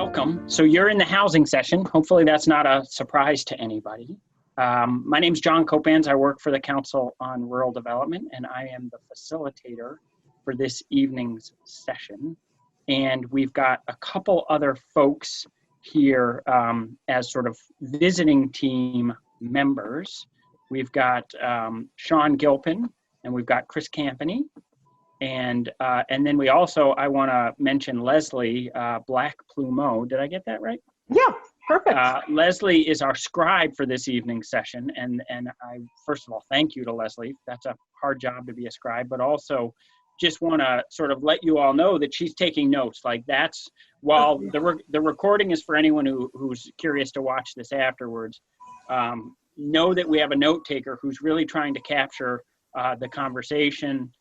welcome. So you're in the housing session. Hopefully that's not a surprise to anybody. My name's John Copans. I work for the Council on Rural Development, and I am the facilitator for this evening's session. And we've got a couple other folks here as sort of visiting team members. We've got Sean Gilpin, and we've got Chris Campany. And then we also, I want to mention Leslie Black Plumeau. Did I get that right? Yeah, perfect. Leslie is our scribe for this evening's session. And I, first of all, thank you to Leslie. That's a hard job to be a scribe, but also just want to sort of let you all know that she's taking notes. Like that's, while the recording is for anyone who's curious to watch this afterwards, know that we have a note taker who's really trying to capture the conversation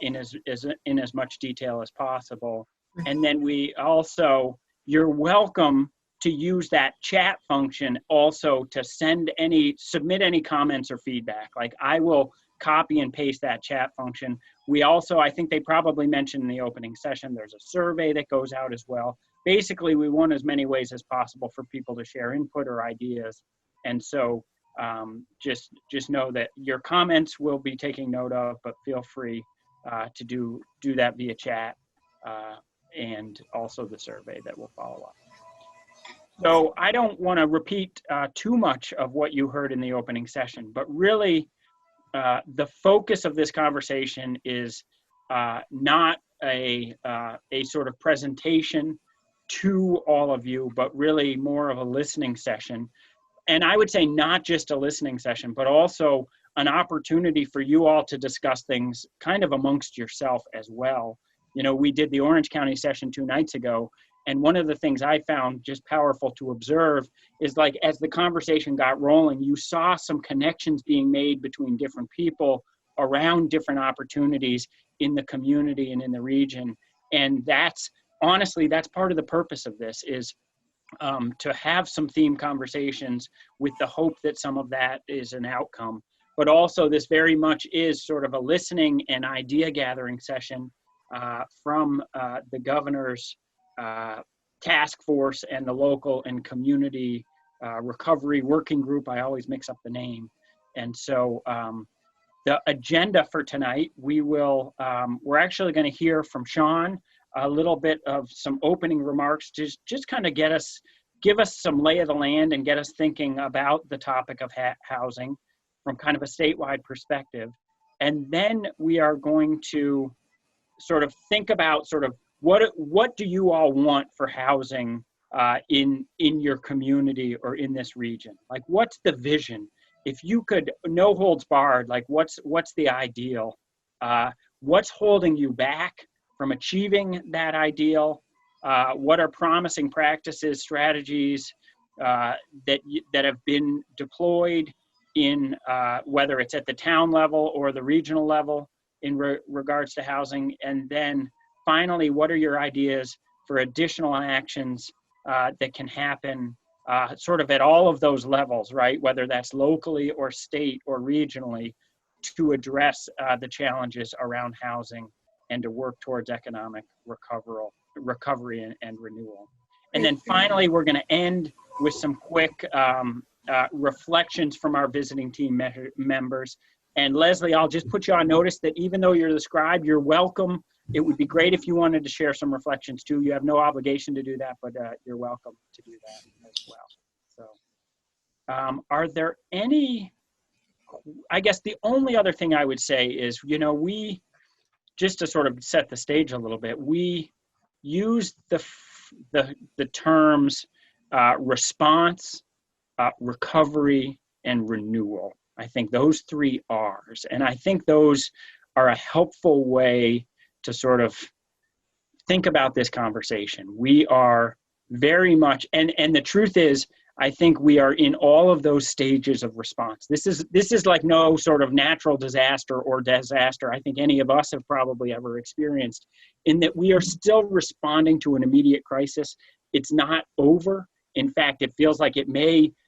in as much detail as possible. And then we also, you're welcome to use that chat function also to submit any comments or feedback. Like I will copy and paste that chat function. We also, I think they probably mentioned in the opening session, there's a survey that goes out as well. Basically, we want as many ways as possible for people to share input or ideas. And so just know that your comments will be taking note of, but feel free to do that via chat and also the survey that will follow up. So I don't want to repeat too much of what you heard in the opening session, but really the focus of this conversation is not a sort of presentation to all of you, but really more of a listening session. And I would say not just a listening session, but also an opportunity for you all to discuss things kind of amongst yourself as well. You know, we did the Orange County session 2 nights ago, and one of the things I found just powerful to observe is like as the conversation got rolling, you saw some connections being made between different people around different opportunities in the community and in the region. And that's, honestly, that's part of the purpose of this is to have some theme conversations with the hope that some of that is an outcome. But also this very much is sort of a listening and idea gathering session from the governor's task force and the local and community recovery working group. I always mix up the name. And so the agenda for tonight, we're actually going to hear from Sean a little bit of some opening remarks, just kind of give us some lay of the land and get us thinking about the topic of housing from kind of a statewide perspective. And then we are going to sort of think about sort of what do you all want for housing in your community or in this region? Like what's the vision? If you could, no holds barred, like what's the ideal? What's holding you back from achieving that ideal? What are promising practices, strategies that have been deployed in whether it's at the town level or the regional level in regards to housing? And then finally, what are your ideas for additional actions that can happen sort of at all of those levels, right? Whether that's locally or state or regionally to address the challenges around housing and to work towards economic recovery and renewal. And then finally, we're going to end with some quick reflections from our visiting team members. And Leslie, I'll just put you on notice that even though you're the scribe, you're welcome. It would be great if you wanted to share some reflections too. You have no obligation to do that, but you're welcome to do that as well. So are there any, I guess the only other thing I would say is, you know, just to sort of set the stage a little bit, we use the terms response, recovery, and renewal. I think those 3 R's. And I think those are a helpful way to sort of think about this conversation. We are very much, and the truth is, I think we are in all of those stages of response. This is like no sort of natural disaster or disaster I think any of us have probably ever experienced, in that we are still responding to an immediate crisis. It's not over. In fact, it feels like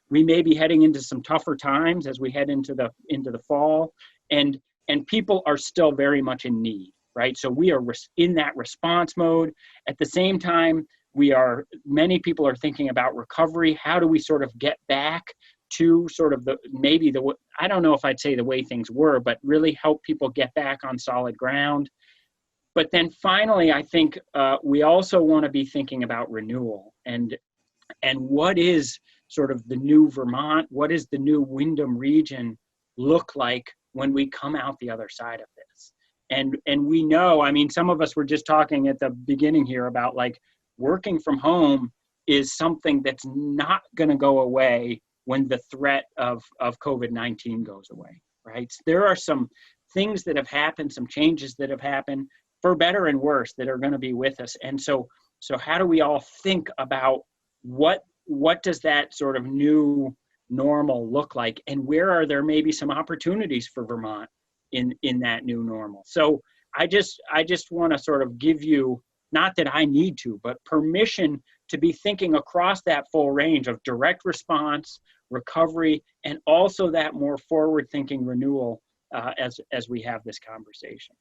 we may be heading into some tougher times as we head into the fall, and people are still very much in need, right? So we are in that response mode. At the same time, many people are thinking about recovery. How do we sort of get back to sort of I don't know if I'd say the way things were, but really help people get back on solid ground. But then finally, I think we also want to be thinking about renewal and what is sort of the new Vermont, what is the new Windham region look like when we come out the other side of this? And we know, I mean, some of us were just talking at the beginning here about like working from home is something that's not going to go away when the threat of COVID-19 goes away, right? There are some things that have happened, some changes that have happened for better and worse that are going to be with us. And so how do we all think about what does that sort of new normal look like, and where are there maybe some opportunities for Vermont in that new normal? So I just want to sort of give you, not that I need to, but permission to be thinking across that full range of direct response, recovery, and also that more forward-thinking renewal as we have this conversation.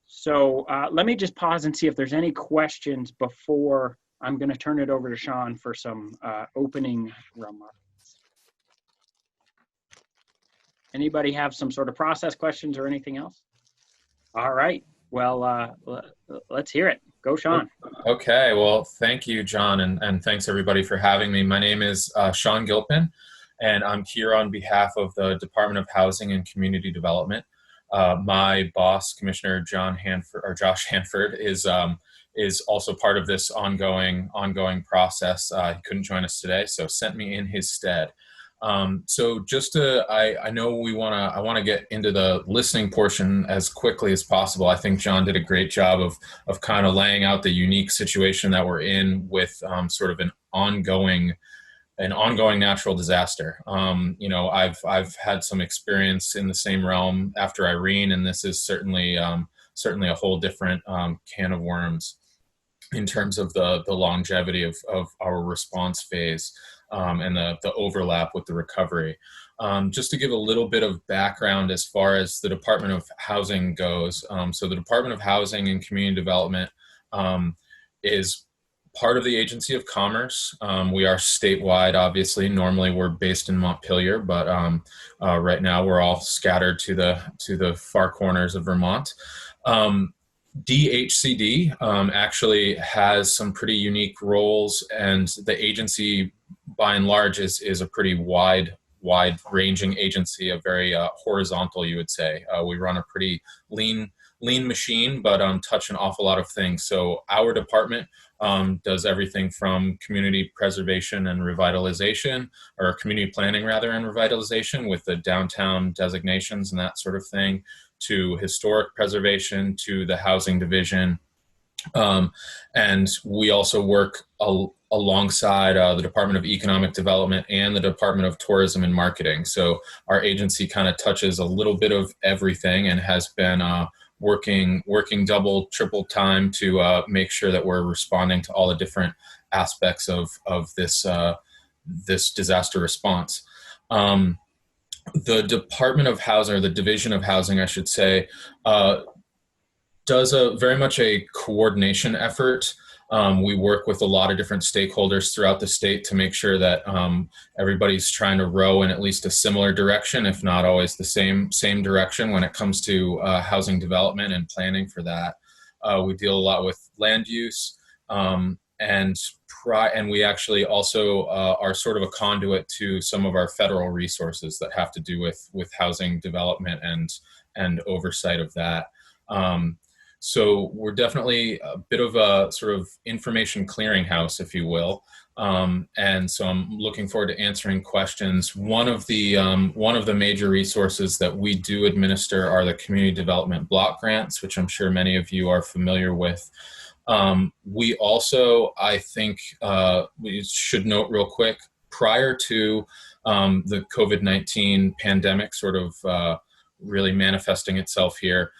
So let me just pause and see if there's any questions before I'm going to turn it over to Sean for some opening remarks. Anybody have some sort of process questions or anything else? All right. Well, let's hear it. Go, Sean. Okay. Well, thank you, John, and thanks everybody for having me. My name is Sean Gilpin, and I'm here on behalf of the Department of Housing and Community Development. My boss, Commissioner Josh Hanford, is also part of this ongoing process. He couldn't join us today, so sent me in his stead. So just I know I want to get into the listening portion as quickly as possible. I think John did a great job of kind of laying out the unique situation that we're in with sort of an ongoing natural disaster. I've had some experience in the same realm after Irene, and this is certainly a whole different can of worms in terms of the longevity of our response phase and the overlap with the recovery. Just to give a little bit of background as far as the Department of Housing goes. So the Department of Housing and Community Development is part of the Agency of Commerce. We are statewide, obviously. Normally we're based in Montpelier, but right now we're all scattered to the far corners of Vermont. DHCD actually has some pretty unique roles, and the agency by and large is a pretty wide-ranging agency, a very horizontal, you would say. We run a pretty lean machine, but touch an awful lot of things. So our department does everything from community preservation and revitalization, or community planning rather and revitalization with the downtown designations and that sort of thing, to historic preservation, to the housing division. And we also work alongside the Department of Economic Development and the Department of Tourism and Marketing. So our agency kind of touches a little bit of everything and has been working double, triple time to make sure that we're responding to all the different aspects of this disaster response. The Department of Housing, or the Division of Housing, I should say, does very much a coordination effort. We work with a lot of different stakeholders throughout the state to make sure that everybody's trying to row in at least a similar direction, if not always the same direction when it comes to housing development and planning for that. We deal a lot with land use, and we actually also are sort of a conduit to some of our federal resources that have to do with housing development and oversight of that. So we're definitely a bit of a sort of information clearinghouse, if you will. And so I'm looking forward to answering questions. One of the major resources that we do administer are the community development block grants, which I'm sure many of you are familiar with. We also, I think, we should note real quick, prior to the COVID-19 pandemic sort of really manifesting itself here,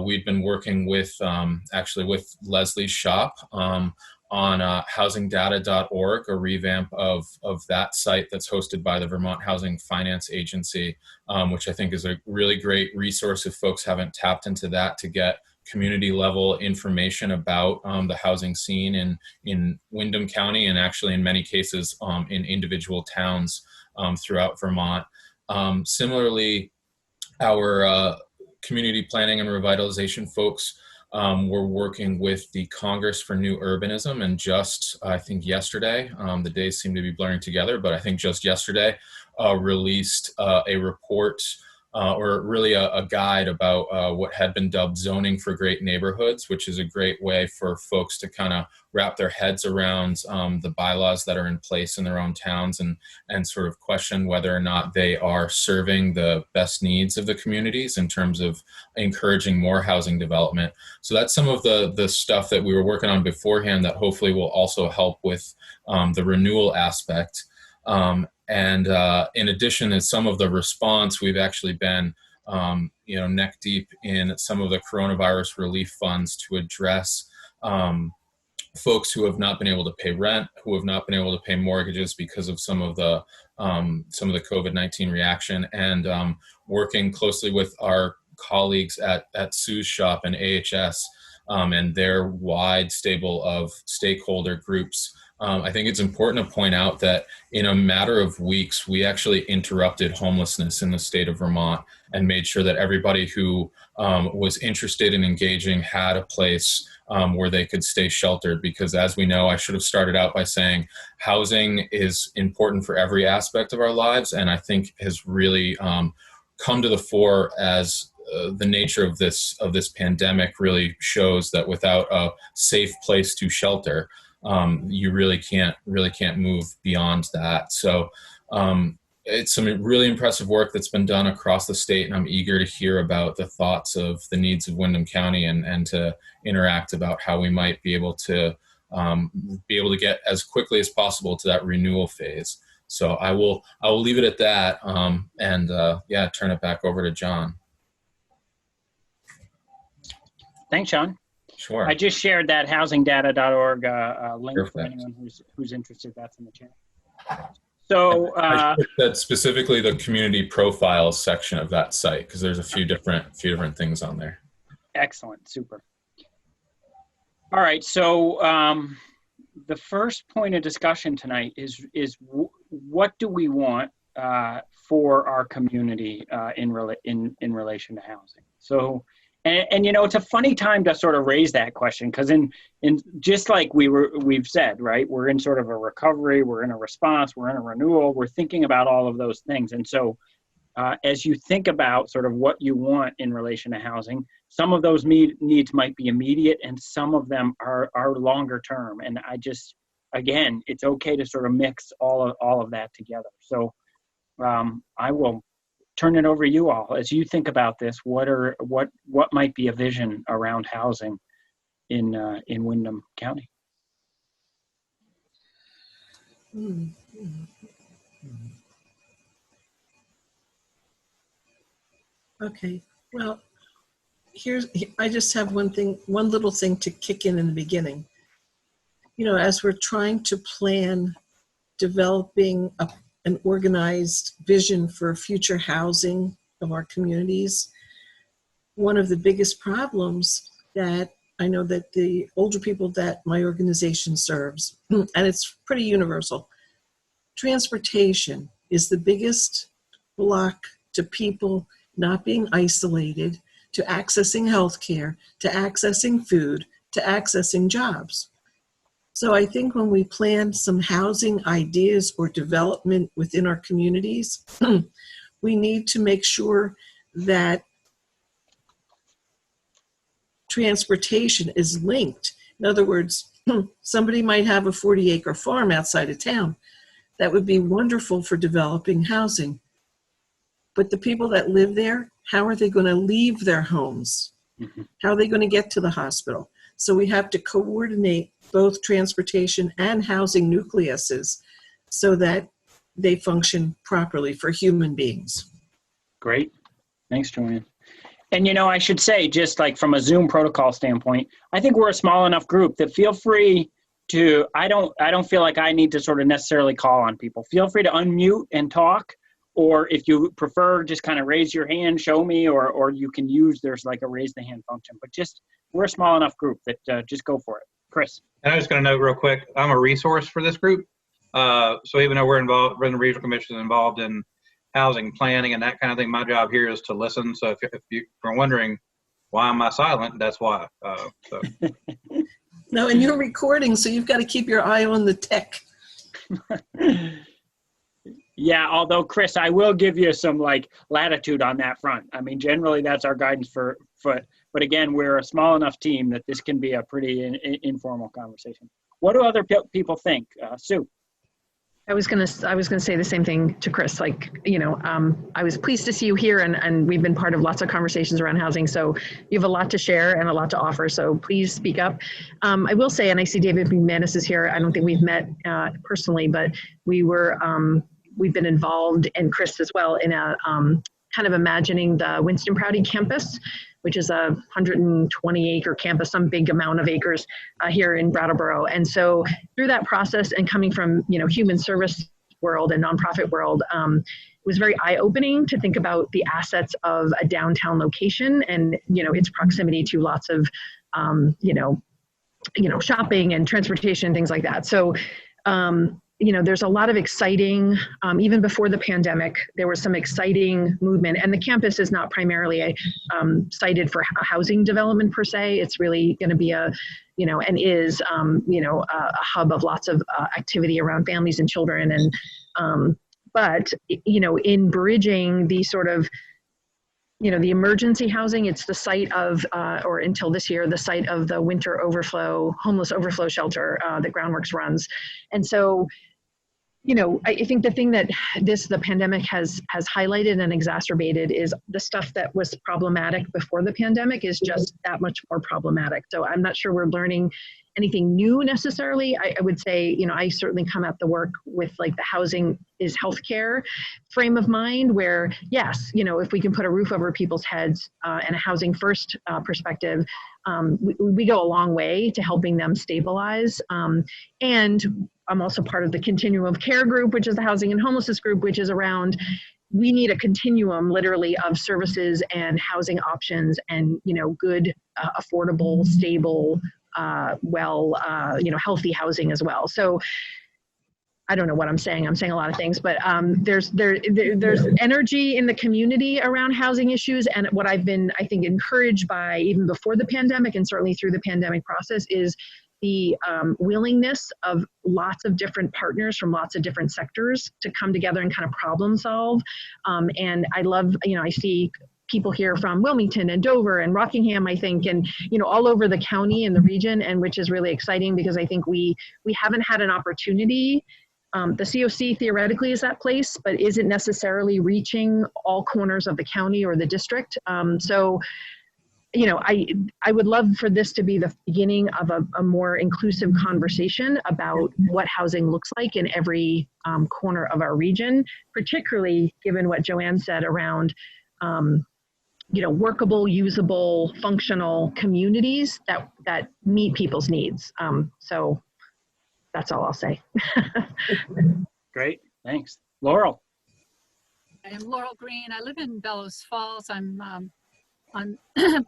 we'd been working with Leslie's shop on housingdata.org, a revamp of that site that's hosted by the Vermont Housing Finance Agency, which I think is a really great resource if folks haven't tapped into that to get community level information about the housing scene in Windham County, and actually in many cases in individual towns throughout Vermont. Similarly, our community planning and revitalization folks were working with the Congress for New Urbanism, and just, I think yesterday, the days seem to be blurring together, but I think just yesterday, released a report or really a guide about what had been dubbed zoning for great neighborhoods, which is a great way for folks to kind of wrap their heads around the bylaws that are in place in their own towns, and sort of question whether or not they are serving the best needs of the communities in terms of encouraging more housing development. So that's some of the stuff that we were working on beforehand that hopefully will also help with the renewal aspect. And in addition to some of the response, we've actually been, neck deep in some of the coronavirus relief funds to address folks who have not been able to pay rent, who have not been able to pay mortgages because of some of the COVID-19 reaction, and working closely with our colleagues at Sue's shop and AHS and their wide stable of stakeholder groups. I think it's important to point out that in a matter of weeks, we actually interrupted homelessness in the state of Vermont and made sure that everybody who was interested in engaging had a place where they could stay sheltered. Because as we know, I should have started out by saying housing is important for every aspect of our lives, and I think has really come to the fore as the nature of this pandemic really shows that without a safe place to shelter, you really can't move beyond that. So it's some really impressive work that's been done across the state, and I'm eager to hear about the thoughts of the needs of Windham County and to interact about how we might be able to get as quickly as possible to that renewal phase. So I will leave it at that, and turn it back over to John. Thanks, Sean. Sure. I just shared that housingdata.org link. Perfect. For anyone who's interested. That's in the chat. So I should have said specifically the community profiles section of that site, because there's a few different things on there. Excellent. Super. All right. So the first point of discussion tonight is what do we want for our community in relation to housing? So. And it's a funny time to sort of raise that question, because in just like we've said, right, we're in sort of a recovery, we're in a response, we're in a renewal, we're thinking about all of those things. And so as you think about sort of what you want in relation to housing, some of those needs might be immediate and some of them are longer term. And again, it's okay to sort of mix all of that together. So I will turn it over to you all as you think about this. What might be a vision around housing in Windham County? Okay. Well, I just have one little thing to kick in the beginning. As we're trying to plan developing an organized vision for future housing of our communities, one of the biggest problems that I know that the older people that my organization serves, and it's pretty universal, transportation is the biggest block to people not being isolated, to accessing healthcare, to accessing food, to accessing jobs. So I think when we plan some housing ideas or development within our communities, we need to make sure that transportation is linked. In other words, somebody might have a 40-acre farm outside of town. That would be wonderful for developing housing. But the people that live there, how are they going to leave their homes? Mm-hmm. How are they going to get to the hospital? So we have to coordinate both transportation and housing nucleuses so that they function properly for human beings. Great. Thanks, Joanne. And I should say, just like from a Zoom protocol standpoint, I think we're a small enough group that feel free to, I don't feel like I need to sort of necessarily call on people. Feel free to unmute and talk, or if you prefer, just kind of raise your hand, show me, or you can use, there's like a raise the hand function. But just, we're a small enough group that just go for it. Chris. And I was going to note real quick, I'm a resource for this group. So even though we're involved, the regional commission is involved in housing planning and that kind of thing, my job here is to listen. So if you're wondering why am I silent, that's why. So. No, and you're recording, so you've got to keep your eye on the tech. Yeah, although Chris, I will give you some like latitude on that front. I mean, generally that's our guidance but again, we're a small enough team that this can be a pretty informal conversation. What do other people think? Sue? I was gonna say the same thing to Chris. Like, I was pleased to see you here, and we've been part of lots of conversations around housing. So you have a lot to share and a lot to offer. So please speak up. I will say, and I see David McManus is here. I don't think we've met personally, but we've been involved, and Chris as well, in a kind of imagining the Winston Prouty campus, which is a 120-acre campus, some big amount of acres here in Brattleboro. And so through that process, and coming from human service world and nonprofit world, it was very eye-opening to think about the assets of a downtown location and its proximity to lots of shopping and transportation, things like that. So there's a lot of exciting, even before the pandemic, there was some exciting movement, and the campus is not primarily cited for housing development per se. It's really going to be a hub of lots of activity around families and children. And, but in bridging the sort of, the emergency housing, it's the site of, or until this year, the site of the winter homeless overflow shelter that Groundworks runs. And so, I think the thing that the pandemic has highlighted and exacerbated is the stuff that was problematic before the pandemic is just that much more problematic. So I'm not sure we're learning anything new necessarily. I would say, I certainly come at the work with like the housing is healthcare frame of mind where, yes, if we can put a roof over people's heads and a housing first perspective, we go a long way to helping them stabilize. And I'm also part of the continuum of care group, which is the housing and homelessness group, which is around, we need a continuum literally of services and housing options and, good, affordable, stable, healthy housing as well. So I don't know what I'm saying. I'm saying a lot of things, but there's energy in the community around housing issues. And what I've been, I think, encouraged by even before the pandemic and certainly through the pandemic process is the willingness of lots of different partners from lots of different sectors to come together and kind of problem solve. And I love, I see people here from Wilmington and Dover and Rockingham, I think, and, all over the county and the region, and which is really exciting because I think we haven't had an opportunity. The COC theoretically is that place, but isn't necessarily reaching all corners of the county or the district. So, I would love for this to be the beginning of a more inclusive conversation about what housing looks like in every corner of our region, particularly given what Joanne said around, workable, usable, functional communities that meet people's needs. So that's all I'll say. Great, thanks. Laurel. I'm Laurel Green. I live in Bellows Falls. I'm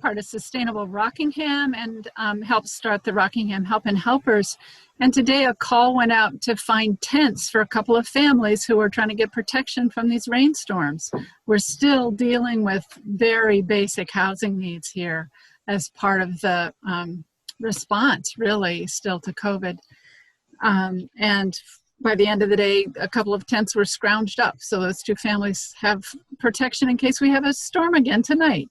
part of Sustainable Rockingham and helped start the Rockingham Help and Helpers. And today a call went out to find tents for a couple of families who are trying to get protection from these rainstorms. We're still dealing with very basic housing needs here as part of the response, really, still to COVID. And by the end of the day, a couple of tents were scrounged up. So those two families have protection in case we have a storm again tonight,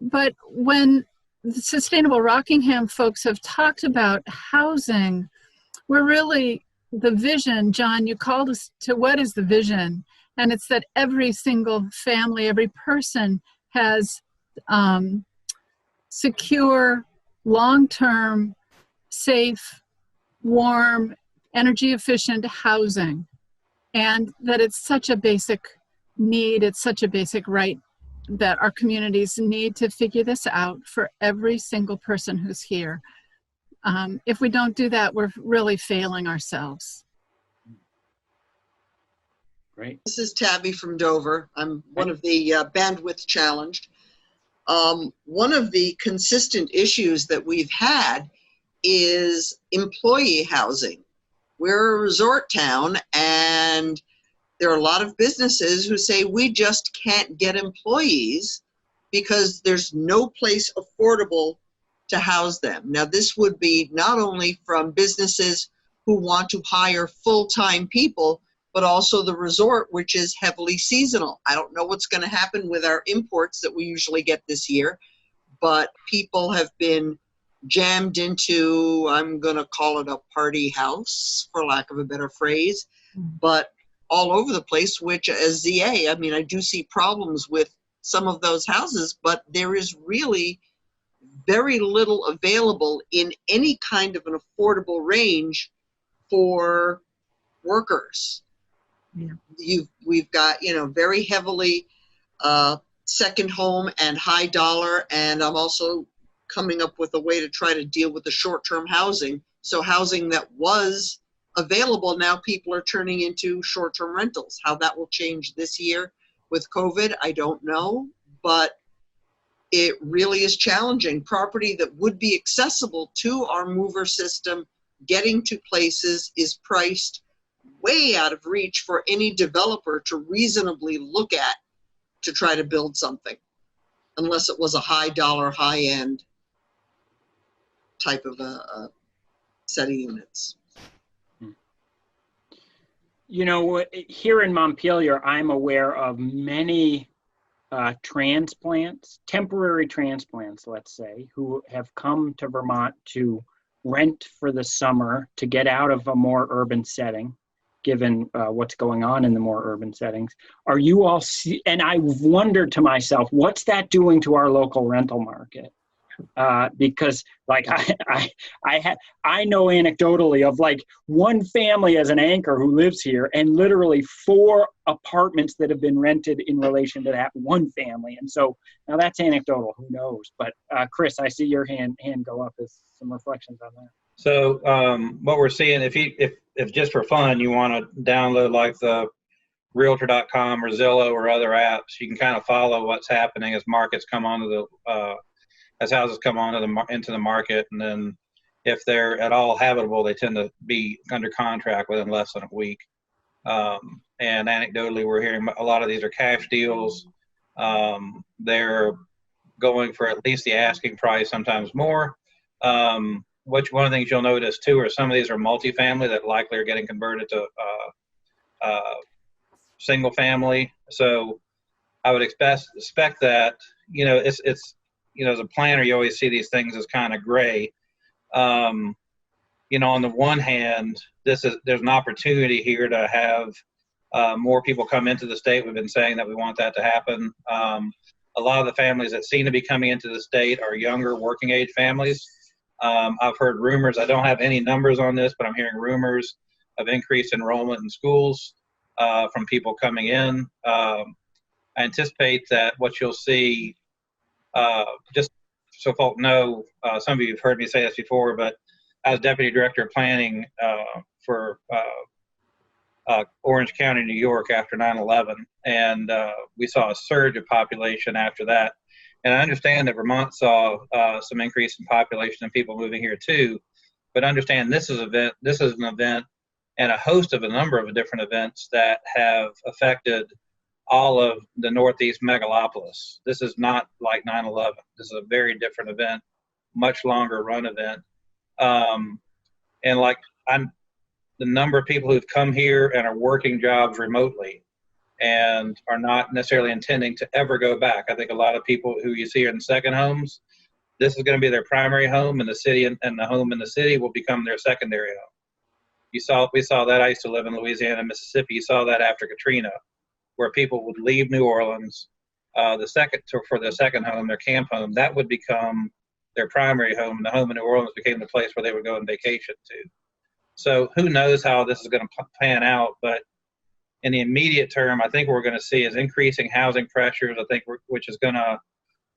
But when the Sustainable Rockingham folks have talked about housing, we're really, the vision, John, you called us to what is the vision? And it's that every single family, every person has secure, long-term, safe, warm, energy efficient housing, and that it's such a basic need, it's such a basic right that our communities need to figure this out for every single person who's here. If we don't do that, we're really failing ourselves. Great. This is Tabby from Dover. I'm one of the bandwidth challenged. One of the consistent issues that we've had is employee housing. We're a resort town, and there are a lot of businesses who say we just can't get employees because there's no place affordable to house them. Now, this would be not only from businesses who want to hire full-time people, but also the resort, which is heavily seasonal. I don't know what's going to happen with our imports that we usually get this year, but people have been jammed into, I'm going to call it a party house, for lack of a better phrase, but all over the place, which as ZA, I mean, I do see problems with some of those houses, but there is really very little available in any kind of an affordable range for workers. Yeah. We've got, very heavily second home and high dollar, and I'm also coming up with a way to try to deal with the short-term housing. So housing that was available, now people are turning into short-term rentals. How that will change this year with COVID, I don't know, but it really is challenging. Property that would be accessible to our mover system, getting to places, is priced way out of reach for any developer to reasonably look at to try to build something, unless it was a high dollar, high end type of a set of units. Here in Montpelier, I'm aware of many transplants, temporary transplants, let's say, who have come to Vermont to rent for the summer to get out of a more urban setting, given what's going on in the more urban settings. Are you all and I wondered to myself, what's that doing to our local rental market? Because like I know anecdotally of like one family as an anchor who lives here, and literally 4 apartments that have been rented in relation to that one family. And so now that's anecdotal, who knows? But Chris, I see your hand go up as some reflections on that. So what we're seeing, if just for fun you want to download like the Realtor.com or Zillow or other apps, you can kind of follow what's happening as markets come onto the as houses come into the market, and then if they're at all habitable, they tend to be under contract within less than a week. And anecdotally, we're hearing a lot of these are cash deals. They're going for at least the asking price, sometimes more. Which one of the things you'll notice too are some of these are multifamily that likely are getting converted to single family. So I would expect that, it's as a planner, you always see these things as kind of gray. On the one hand, there's an opportunity here to have more people come into the state. We've been saying that we want that to happen. A lot of the families that seem to be coming into the state are younger working age families. I've heard rumors, I don't have any numbers on this, but I'm hearing rumors of increased enrollment in schools from people coming in. I anticipate that what you'll see, just so folk know, some of you have heard me say this before, but I was Deputy Director of Planning for Orange County, New York after 9/11, and we saw a surge of population after that. And I understand that Vermont saw some increase in population and people moving here too, but understand this is an event and a host of a number of different events that have affected all of the Northeast megalopolis. This is not like 9/11. This is a very different event, much longer run event. And like the number of people who've come here and are working jobs remotely and are not necessarily intending to ever go back. I think a lot of people who you see in second homes, this is going to be their primary home in the city, and the home in the city will become their secondary home. We saw that. I used to live in Louisiana and Mississippi. You saw that after Katrina, where people would leave New Orleans for their second home, their camp home. That would become their primary home, and the home in New Orleans became the place where they would go on vacation to. So who knows how this is going to pan out, but in the immediate term, I think what we're going to see is increasing housing pressures. I think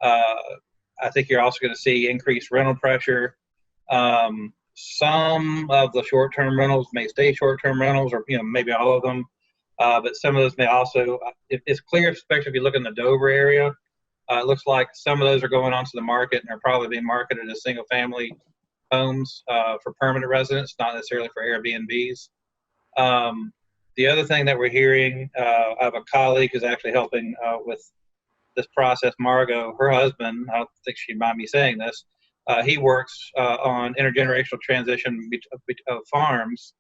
I think you're also going to see increased rental pressure. Some of the short-term rentals may stay short-term rentals, or maybe all of them. But some of those may also, it's clear, especially if you look in the Dover area, it looks like some of those are going onto the market and are probably being marketed as single family homes for permanent residents, not necessarily for Airbnbs. The other thing that we're hearing, I have a colleague who's actually helping with this process, Margot, her husband, I don't think she'd mind me saying this, he works on intergenerational transition of farms,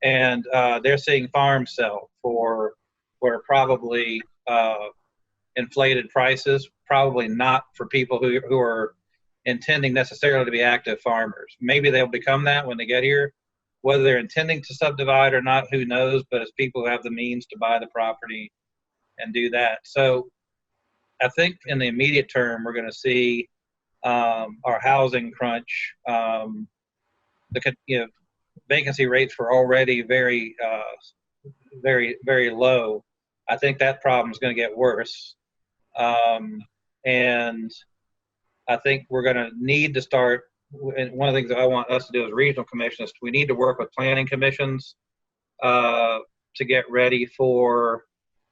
and they're seeing farms sell for what are probably inflated prices, probably not for people who are intending necessarily to be active farmers. Maybe they'll become that when they get here. Whether they're intending to subdivide or not, who knows, but it's people who have the means to buy the property and do that. So I think in the immediate term, we're going to see our housing crunch. Vacancy rates were already very, very low. I think that problem is going to get worse. And I think we're going to need to start, and one of the things that I want us to do as regional commissions, we need to work with planning commissions to get ready for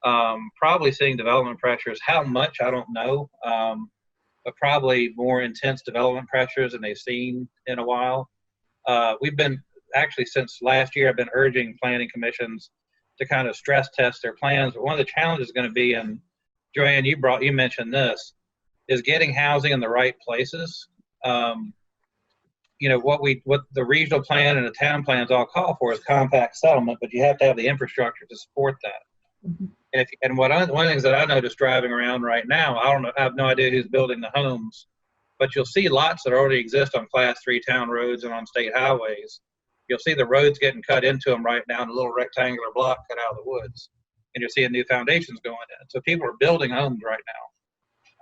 probably seeing development pressures. How much, I don't know, but probably more intense development pressures than they've seen in a while. We've been, actually since last year, I've been urging planning commissions to kind of stress test their plans. But one of the challenges is going to be, and Joanne, you mentioned this, is getting housing in the right places. What the regional plan and the town plans all call for is compact settlement, but you have to have the infrastructure to support that. Mm-hmm. One of the things that I notice driving around right now, I have no idea who's building the homes, but you'll see lots that already exist on Class 3 town roads and on state highways. You'll see the roads getting cut into them right now in a little rectangular block cut out of the woods, and you're seeing new foundations going in. So people are building homes right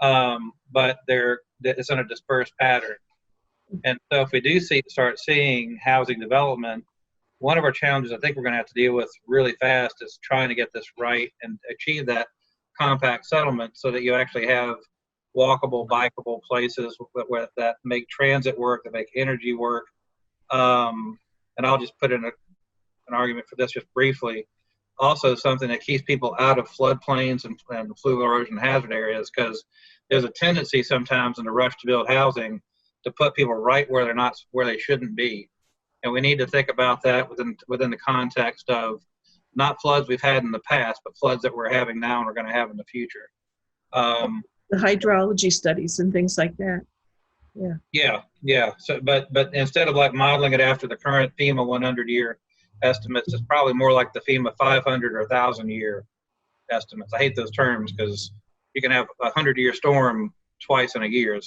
now, but it's in a dispersed pattern. And so if we do start seeing housing development, one of our challenges I think we're going to have to deal with really fast is trying to get this right and achieve that compact settlement so that you actually have walkable, bikeable places that make transit work, that make energy work. And I'll just put in an argument for this just briefly. Also something that keeps people out of floodplains and fluvial erosion hazard areas, because there's a tendency sometimes in the rush to build housing to put people right where they shouldn't be. And we need to think about that within the context of not floods we've had in the past, but floods that we're having now and we're going to have in the future. The hydrology studies and things like that. Yeah. So, but instead of like modeling it after the current FEMA 100-year estimates, it's probably more like the FEMA 500 or 1,000-year estimates. I hate those terms because you can have a 100-year storm twice in a year.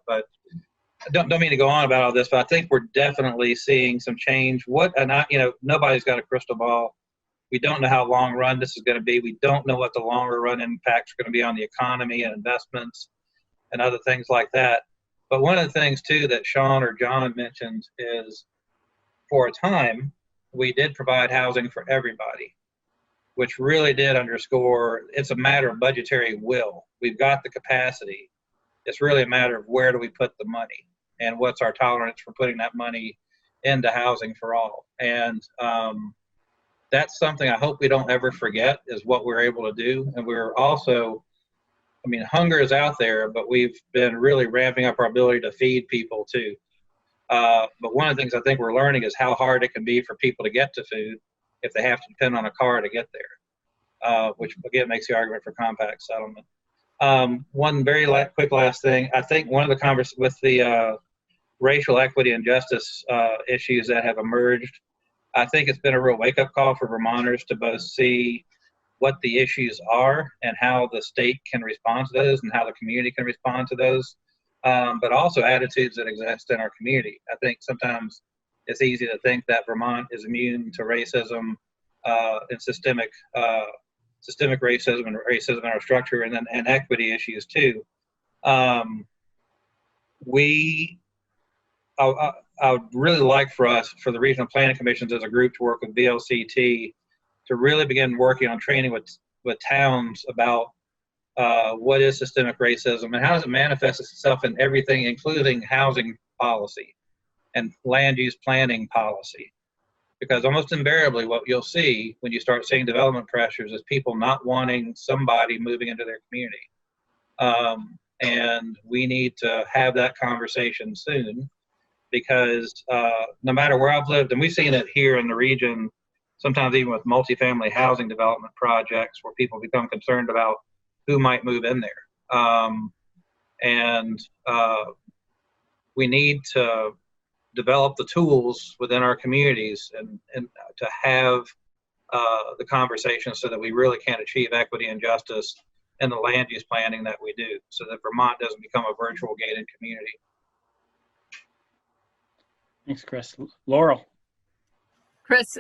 But I don't mean to go on about all this, but I think we're definitely seeing some change. Nobody's got a crystal ball. We don't know how long run this is going to be. We don't know what the longer run impacts are going to be on the economy and investments and other things like that. But one of the things too that Sean or John mentioned is, for a time, we did provide housing for everybody, which really did underscore it's a matter of budgetary will. We've got the capacity. It's really a matter of where do we put the money and what's our tolerance for putting that money into housing for all. And that's something I hope we don't ever forget, is what we're able to do. And we're also, hunger is out there, but we've been really ramping up our ability to feed people too. But one of the things I think we're learning is how hard it can be for people to get to food if they have to depend on a car to get there, which again makes the argument for compact settlement. One very quick last thing. I think one of the conversations with the racial equity and justice issues that have emerged, I think it's been a real wake-up call for Vermonters to both see what the issues are and how the state can respond to those and how the community can respond to those, but also attitudes that exist in our community. I think sometimes it's easy to think that Vermont is immune to racism and systemic racism and racism in our structure, and equity issues too. I would really like for the regional planning commissions as a group to work with VLCT to really begin working on training with towns about what is systemic racism and how does it manifest itself in everything, including housing policy and land use planning policy. because almost invariably what you'll see when you start seeing development pressures is people not wanting somebody moving into their community. And we need to have that conversation soon, because no matter where I've lived, and we've seen it here in the region, sometimes even with multifamily housing development projects, where people become concerned about who might move in there. We need to develop the tools within our communities and to have the conversation so that we really can achieve equity and justice in the land use planning that we do, so that Vermont doesn't become a virtual gated community. Thanks, Chris. Laurel. Chris,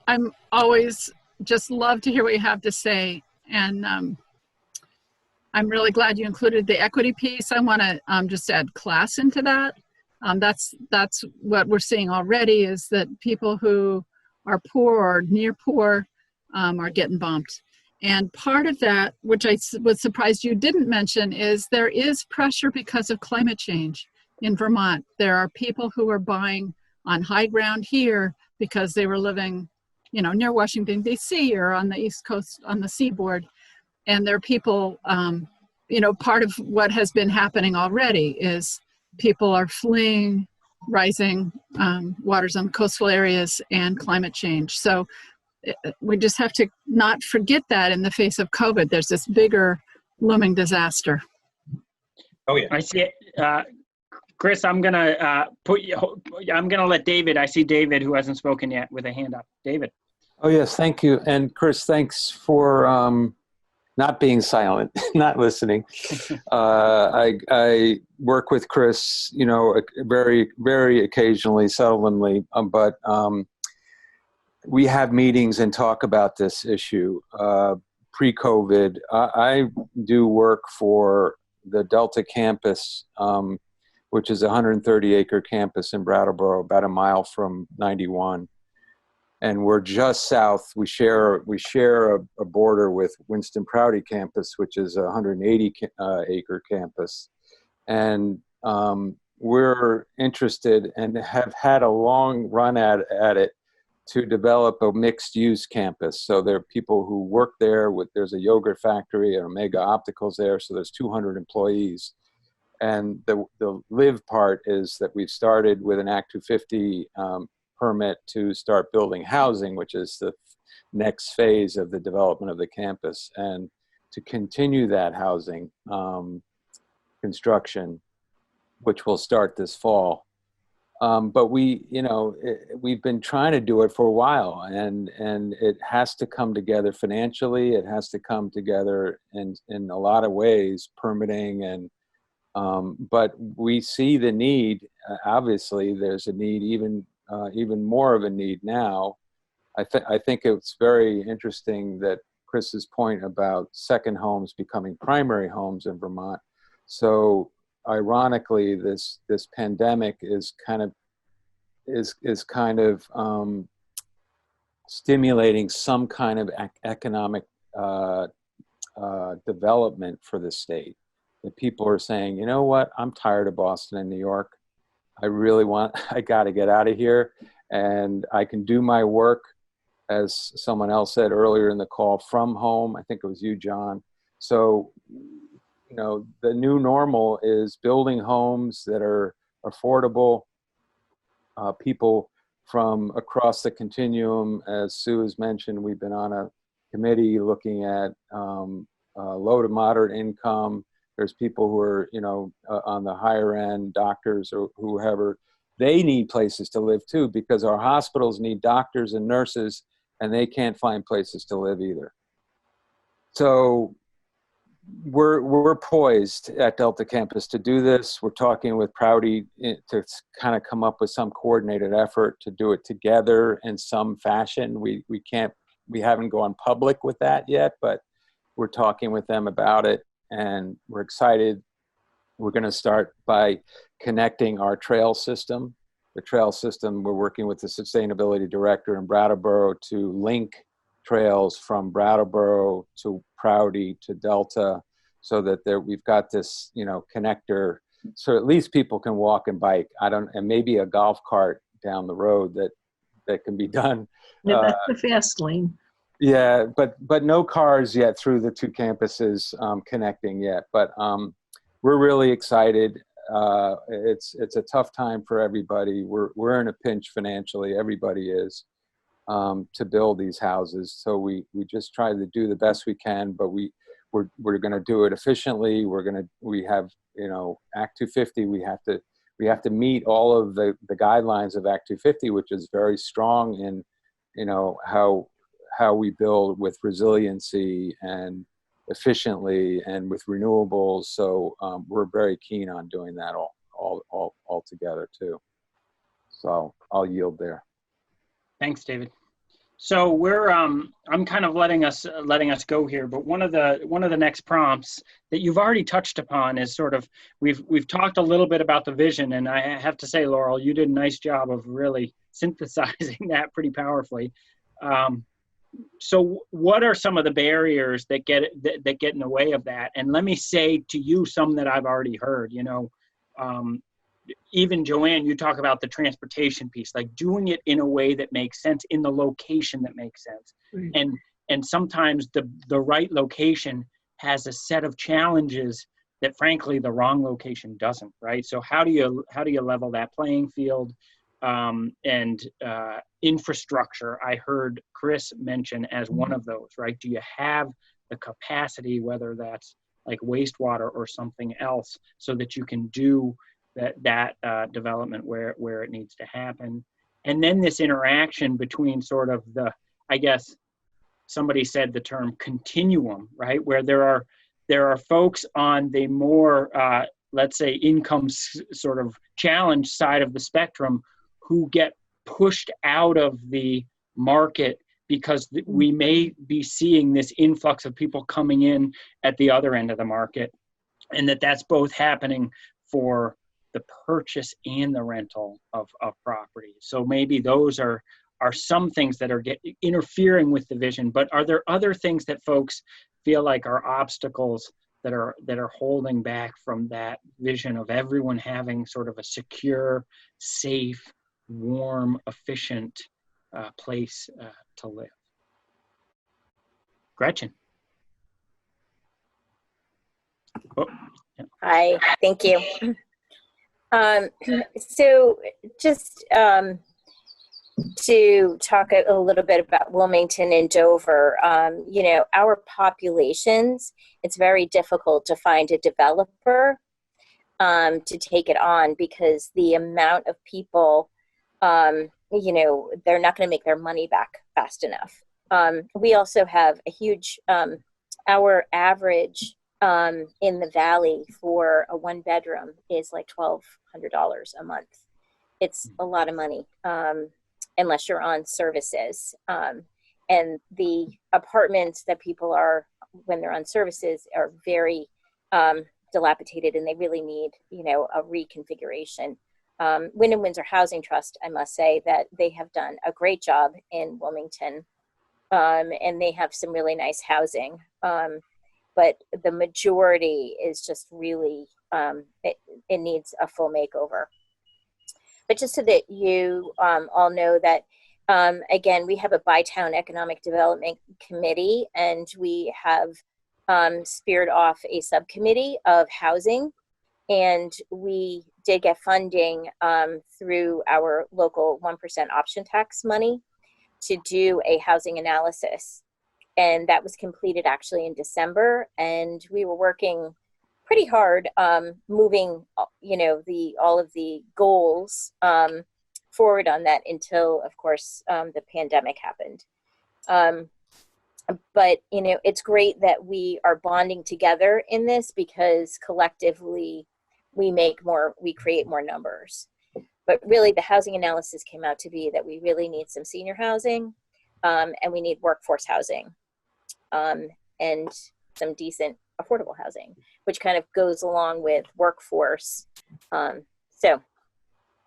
I'm always just love to hear what you have to say. And I'm really glad you included the equity piece. I want to just add class into that. That's what we're seeing already, is that people who are poor or near poor are getting bumped. And part of that, which I was surprised you didn't mention, is there is pressure because of climate change in Vermont. There are people who are buying on high ground here because they were living, near Washington, D.C. or on the East Coast, on the seaboard. And there are people, part of what has been happening already is people are fleeing rising waters on coastal areas and climate change. So we just have to not forget that in the face of COVID. There's this bigger looming disaster. Oh yeah, I see it. Chris, I'm gonna let David. I see David, who hasn't spoken yet, with a hand up. David. Oh yes, thank you. And Chris, thanks for not being silent, not listening. I work with Chris, very, very occasionally, seldomly, but we have meetings and talk about this issue. Pre-COVID, I do work for the Delta campus, which is a 130-acre campus in Brattleboro, about a mile from 91. And we're just south. We share a border with Winston Prouty campus, which is a 180-acre campus. And we're interested and have had a long run at it to develop a mixed-use campus. So there are people who work there. There's a yogurt factory, and Omega Opticals there, so there's 200 employees. And the live part is that we've started with an Act 250 permit to start building housing, which is the next phase of the development of the campus, and to continue that housing construction, which will start this fall. But we've been trying to do it for a while, and it has to come together financially. It has to come together in a lot of ways, permitting and. But we see the need. Obviously, there's a need, even more of a need now. I think it's very interesting that Chris's point about second homes becoming primary homes in Vermont. So ironically, this pandemic is kind of stimulating some kind of economic development for the state. That people are saying, you know what, I'm tired of Boston and New York. I got to get out of here, and I can do my work, as someone else said earlier in the call, from home. I think it was you, John. So, the new normal is building homes that are affordable. People from across the continuum, as Sue has mentioned, we've been on a committee looking at low to moderate income. There's people who are, on the higher end, doctors or whoever. They need places to live too, because our hospitals need doctors and nurses, and they can't find places to live either. So we're poised at Delta Campus to do this. We're talking with Prouty to kind of come up with some coordinated effort to do it together in some fashion. We haven't gone public with that yet, but we're talking with them about it. And we're excited. We're going to start by connecting our trail system. The trail system, we're working with the sustainability director in Brattleboro to link trails from Brattleboro to Prouty to Delta, so that we've got this, connector, so at least people can walk and bike. And maybe a golf cart down the road that that can be done. Yeah, that's the fast lane. Yeah, but no cars yet through the two campuses connecting yet. But we're really excited. It's a tough time for everybody. We're in a pinch financially. Everybody is, to build these houses. So we just try to do the best we can. But we're going to do it efficiently. We have, you know, Act 250. We have to meet all of the guidelines of Act 250, which is very strong in, you know, how we build with resiliency and efficiently and with renewables. So we're very keen on doing that all together too. So I'll yield there. Thanks, David. So we're I'm kind of letting us go here, but one of the next prompts that you've already touched upon is sort of we've talked a little bit about the vision, and I have to say, Laurel, you did a nice job of really synthesizing that pretty powerfully. So what are some of the barriers that get in the way of that? And let me say to you some that I've already heard. You know, even Joanne, you talk about the transportation piece, like doing it in a way that makes sense in the location that makes sense. Right. And sometimes the right location has a set of challenges that frankly the wrong location doesn't, right? So how do you level that playing field? And infrastructure, I heard Chris mention as one of those, right? Do you have the capacity, whether that's like wastewater or something else, so that you can do that development where it needs to happen? And then this interaction between sort of I guess somebody said the term continuum, right? Where there are folks on the more, let's say, income sort of challenge side of the spectrum who get pushed out of the market because we may be seeing this influx of people coming in at the other end of the market, and that's both happening for the purchase and the rental of property. So maybe those are some things that are interfering with the vision, but are there other things that folks feel like are obstacles that are holding back from that vision of everyone having sort of a secure, safe, warm, efficient place to live? Gretchen. Oh, yeah. Hi, thank you. So just to talk a little bit about Wilmington and Dover, you know, our populations, it's very difficult to find a developer to take it on because the amount of people, you know, they're not going to make their money back fast enough. We also have a huge, our average in the valley for a 1-bedroom is like $1,200 a month. It's a lot of money, unless you're on services. And the apartments that people are, when they're on services, are very dilapidated, and they really need, you know, a reconfiguration. Windham Windsor Housing Trust, I must say that they have done a great job in Wilmington, and they have some really nice housing. But the majority is just really, it needs a full makeover. But just so that you all know that, again, we have a Bi-Town Economic Development Committee, and we have speared off a subcommittee of housing. And we did get funding through our local 1% option tax money to do a housing analysis. And that was completed actually in December. And we were working pretty hard moving, you know, all of the goals forward on that until, of course, the pandemic happened. But, you know, it's great that we are bonding together in this because collectively we create more numbers. But really the housing analysis came out to be that we really need some senior housing and we need workforce housing and some decent affordable housing, which kind of goes along with workforce. So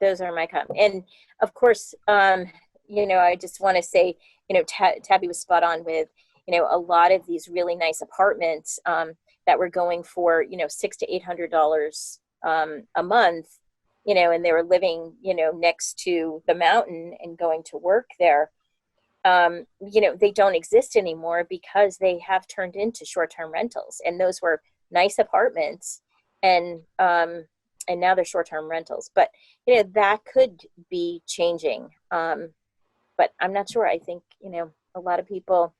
those are my comments. And of course, you know, I just want to say, you know, Tabby was spot on with, you know, a lot of these really nice apartments that were going for, you know, $600 to $800 a month. and they were living, next to the mountain and going to work there, they don't exist anymore because they have turned into short-term rentals, and those were nice apartments, and now they're short-term rentals. But that could be changing, but I'm not sure. I think a lot of people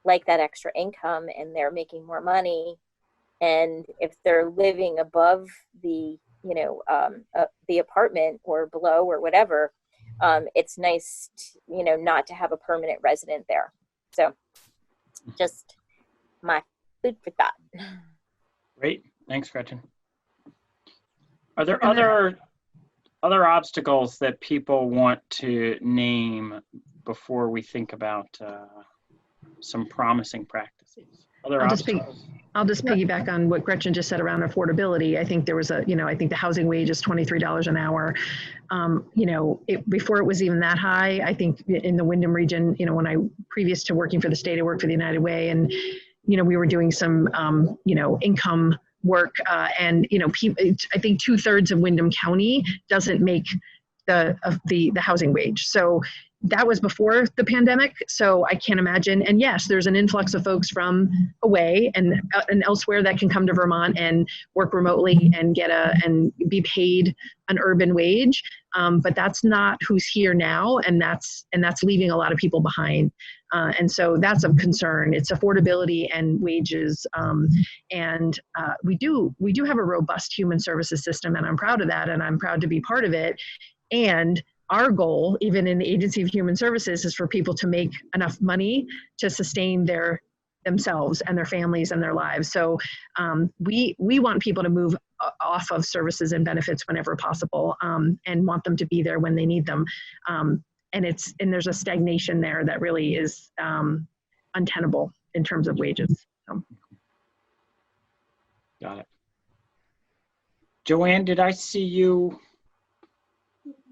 like that extra income, and they're making more money, and if they're living above the the apartment or below or whatever, it's nice not to have a permanent resident there. So just my food for thought. Great. Thanks, Gretchen. Are there other obstacles that people want to name before we think about some promising practices? Other obstacles? I'll just piggyback on what Gretchen just said around affordability. I think there was I think the housing wage is $23 an hour. Before it was even that high, I think in the Windham region, previous to working for the state, I worked for the United Way, and, we were doing some, income work, and, I think 2/3 of Windham County doesn't make the housing wage. So that was before the pandemic. So I can't imagine. And yes, there's an influx of folks from away and elsewhere that can come to Vermont and work remotely and and be paid an urban wage. But that's not who's here now. And that's leaving a lot of people behind. And so that's a concern. It's affordability and wages. We do have a robust human services system, and I'm proud of that. And I'm proud to be part of it. And our goal, even in the Agency of Human Services, is for people to make enough money to sustain themselves and their families and their lives. So we want people to move off of services and benefits whenever possible, and want them to be there when they need them. And there's a stagnation there that really is untenable in terms of wages. So. Got it. Joanne, did I see you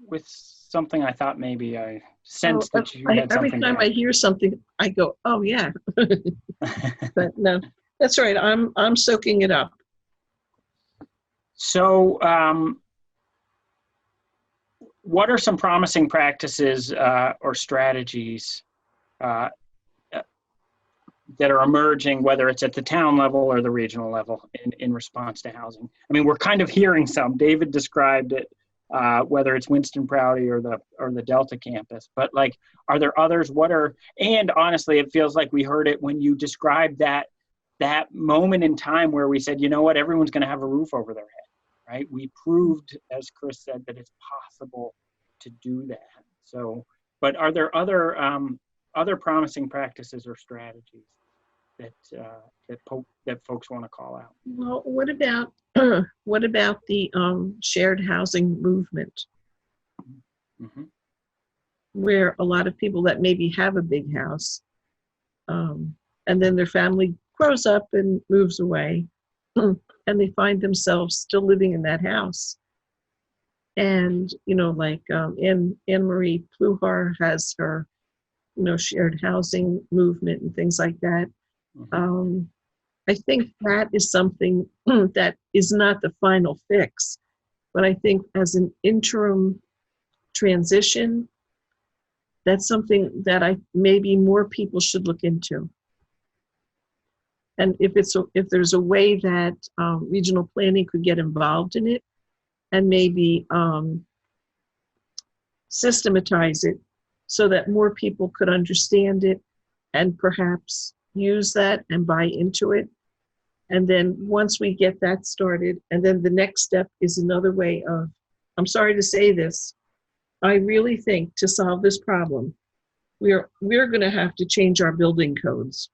with something? I thought maybe I sensed that you had something. Every time I hear something, I go, "Oh yeah," but no, that's right. I'm soaking it up. So, what are some promising practices or strategies that are emerging, whether it's at the town level or the regional level, in response to housing? I mean, we're kind of hearing some. David described it. Whether it's Winston Prouty or the Delta campus, but are there others? And honestly, it feels like we heard it when you described that moment in time where we said, everyone's going to have a roof over their head, right? We proved, as Chris said, that it's possible to do that. So, but are there other promising practices or strategies that folks want to call out? Well, what about the shared housing movement, mm-hmm. where a lot of people that maybe have a big house, and then their family grows up and moves away, and they find themselves still living in that house. And Anne Marie Pluhar has her shared housing movement and things like that. Mm-hmm. I think that is something that is not the final fix, but I think as an interim transition, that's something that maybe more people should look into. And if there's a way that regional planning could get involved in it, and maybe systematize it so that more people could understand it and perhaps use that and buy into it. And then once we get that started, and then the next step is another way of, I'm sorry to say this, I really think to solve this problem, we're going to have to change our building codes.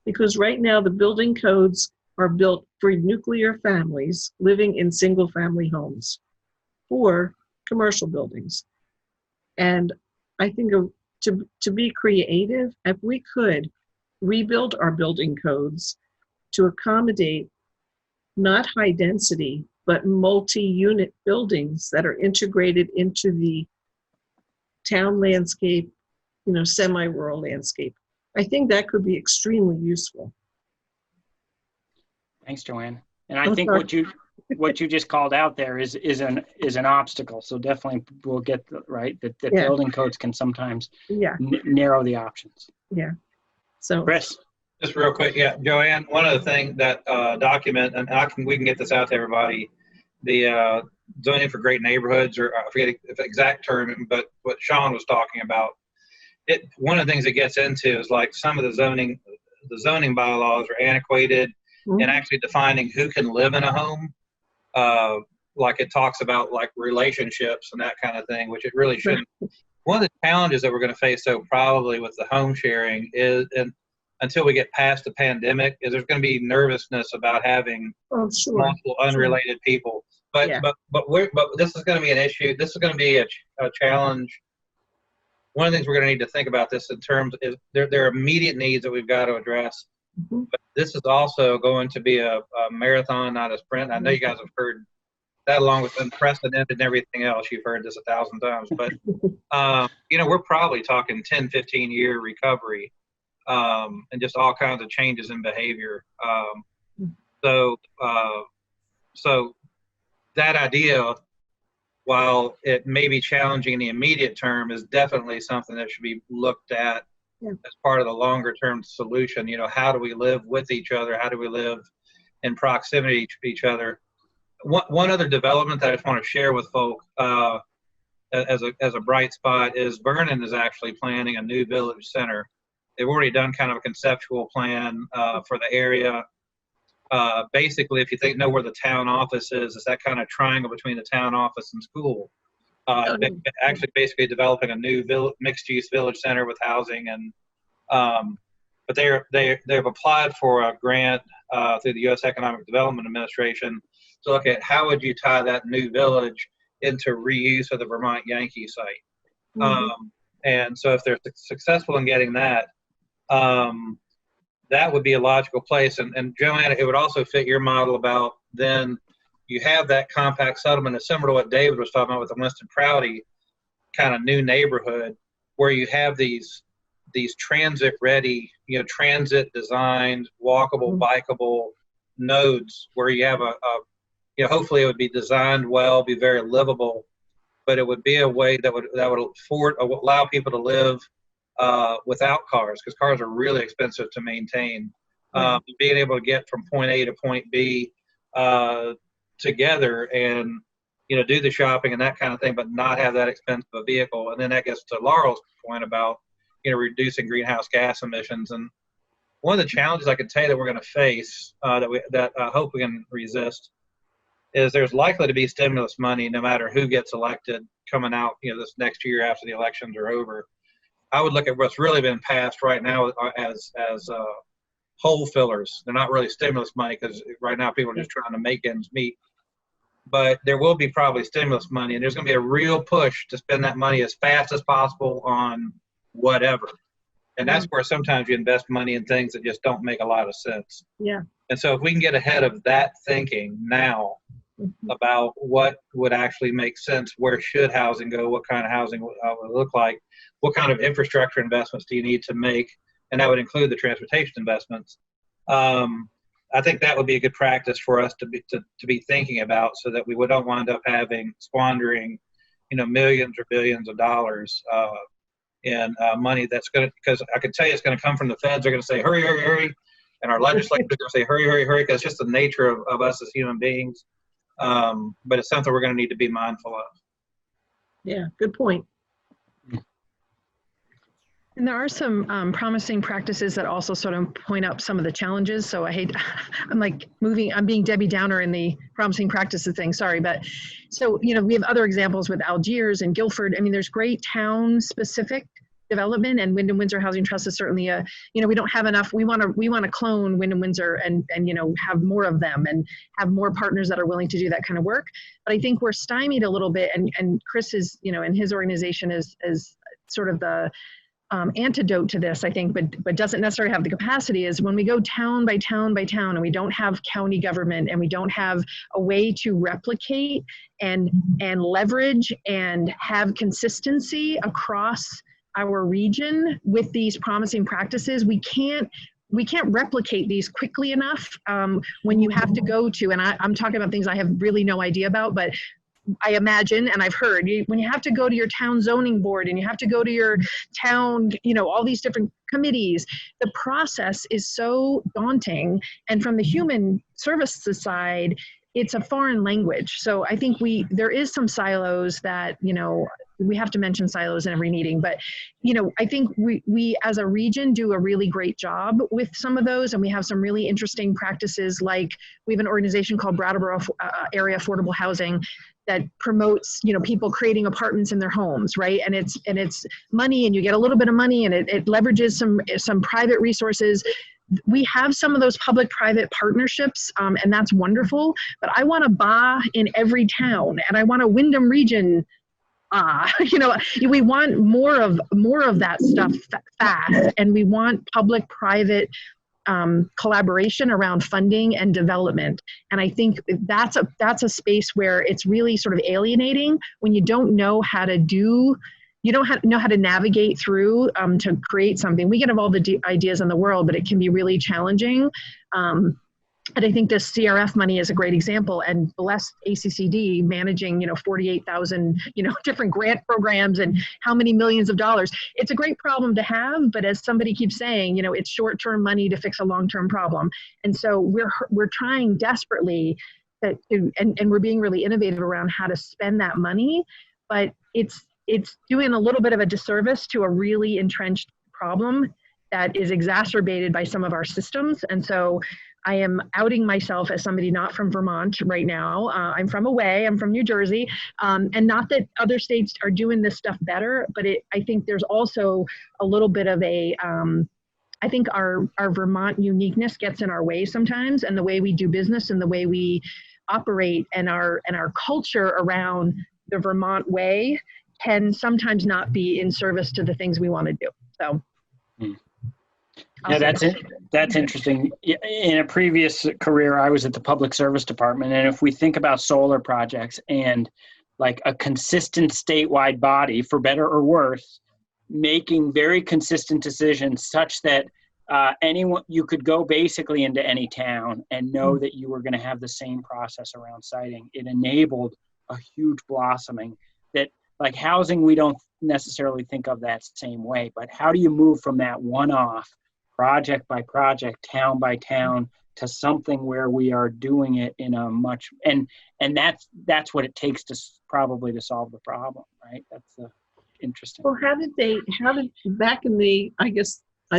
Because right now the building codes are built for nuclear families living in single family homes or commercial buildings. And I think to be creative, if we could rebuild our building codes to accommodate not high density, but multi-unit buildings that are integrated into the town landscape, semi-rural landscape. I think that could be extremely useful. Thanks, Joanne. And I think what you what you just called out there is an obstacle. So definitely we'll get right that Yeah. building codes can sometimes Yeah, narrow the options. yeah. So, Chris. Just real quick, yeah, Joanne, one of the things that document, and we can get this out to everybody, the zoning for great neighborhoods, or I forget the exact term, but what Sean was talking about, one of the things it gets into is like some of the zoning bylaws are antiquated and actually defining who can live in a home. Like it talks about like relationships and that kind of thing, which it really shouldn't. One of the challenges that we're going to face, though, probably with the home sharing is, and until we get past the pandemic, is there's going to be nervousness about having multiple unrelated people. But this is going to be an issue. This is going to be a challenge. One of the things we're going to need to think about this in terms is there are immediate needs that we've got to address. But this is also going to be a marathon, not a sprint. I know you guys have heard that, along with unprecedented and everything else. You've heard this 1,000 times. But, we're probably talking 10, 15-year recovery. And just all kinds of changes in behavior. So that idea, while it may be challenging in the immediate term, is definitely something that should be looked at as part of the longer term solution. How do we live with each other? How do we live in proximity to each other? One other development that I just want to share with folk as a bright spot is Vernon is actually planning a new village center. They've already done kind of a conceptual plan for the area. Basically, if you know where the town office is, it's that kind of triangle between the town office and school. Actually, basically developing a new mixed-use village center with housing, and but they've applied for a grant through the U.S. Economic Development Administration to look at how would you tie that new village into reuse of the Vermont Yankee site. And so if they're successful in getting that, that would be a logical place. And Joanna, it would also fit your model about then you have that compact settlement, similar to what David was talking about with the Winston Prouty kind of new neighborhood, where you have these transit ready, transit designed, walkable, bikeable nodes where you have hopefully it would be designed well, be very livable, but it would be a way that would allow people to live without cars, because cars are really expensive to maintain. Being able to get from point A to point B together and do the shopping and that kind of thing, but not have that expensive a vehicle. And then that gets to Laurel's point about reducing greenhouse gas emissions. And one of the challenges I can tell you that we're going to face that I hope we can resist is there's likely to be stimulus money no matter who gets elected coming out this next year after the elections are over. I would look at what's really been passed right now as hole fillers. They're not really stimulus money because right now people are just trying to make ends meet. But there will be probably stimulus money, and there's going to be a real push to spend that money as fast as possible on whatever. And that's where sometimes you invest money in things that just don't make a lot of sense. Yeah. And so if we can get ahead of that thinking now about what would actually make sense, where should housing go, what kind of housing would look like, what kind of infrastructure investments do you need to make, and that would include the transportation investments. I think that would be a good practice for us to be thinking about, so that we don't wind up squandering, millions or billions of dollars in money that's going to, because I can tell you it's going to come from the feds. They're going to say, hurry, hurry, hurry. And our legislators are going to say, hurry, hurry, hurry, because it's just the nature of us as human beings. But it's something we're going to need to be mindful of. Yeah, good point. And there are some promising practices that also sort of point out some of the challenges. So I'm being Debbie Downer in the promising practices thing, sorry. But so, we have other examples with Algiers and Guilford. I mean, there's great town specific development, and Windham Windsor Housing Trust is certainly we don't have enough. We want to clone Windham Windsor and have more of them and have more partners that are willing to do that kind of work. But I think we're stymied a little bit, and Chris is, and his organization is sort of the antidote to this, I think, but doesn't necessarily have the capacity, is when we go town by town by town and we don't have county government and we don't have a way to replicate and leverage and have consistency across our region with these promising practices, we can't replicate these quickly enough when you have to go to, and I'm talking about things I have really no idea about, but I imagine, and I've heard, when you have to go to your town zoning board and you have to go to your town, all these different committees, the process is so daunting. And from the human services side, it's a foreign language. So I think there is some silos that, we have to mention silos in every meeting, but, I think we as a region do a really great job with some of those. And we have some really interesting practices. Like we have an organization called Brattleboro Area Affordable Housing that promotes, people creating apartments in their homes, right? And it's money, and you get a little bit of money, and it leverages some private resources. We have some of those public-private partnerships, and that's wonderful. But I want a BA in every town, and I want a Windham region. We want more of that stuff fast, and we want public-private collaboration around funding and development. And I think that's a space where it's really sort of alienating when you don't know how to know how to navigate through to create something. We can have all the ideas in the world, but it can be really challenging. And I think this CRF money is a great example, and bless ACCD managing, 48,000, different grant programs and how many millions of dollars. It's a great problem to have, but as somebody keeps saying, it's short-term money to fix a long-term problem. And so we're trying desperately and we're being really innovative around how to spend that money, but it's doing a little bit of a disservice to a really entrenched problem that is exacerbated by some of our systems. And so I am outing myself as somebody not from Vermont right now. I'm from New Jersey. And not that other states are doing this stuff better, but I think there's also a little bit of I think our Vermont uniqueness gets in our way sometimes, and the way we do business and the way we operate and our culture around the Vermont way can sometimes not be in service to the things we want to do. So. Yeah, that's interesting. In a previous career, I was at the Public Service Department, and if we think about solar projects and like a consistent statewide body, for better or worse, making very consistent decisions such that you could go basically into any town and know that you were going to have the same process around siting. It enabled a huge blossoming that, like housing, we don't necessarily think of that same way, but how do you move from that one-off, project by project, town by town, to something where we are doing it in a much, and that's what it takes to probably to solve the problem, right? That's interesting. Well, how did back in the, I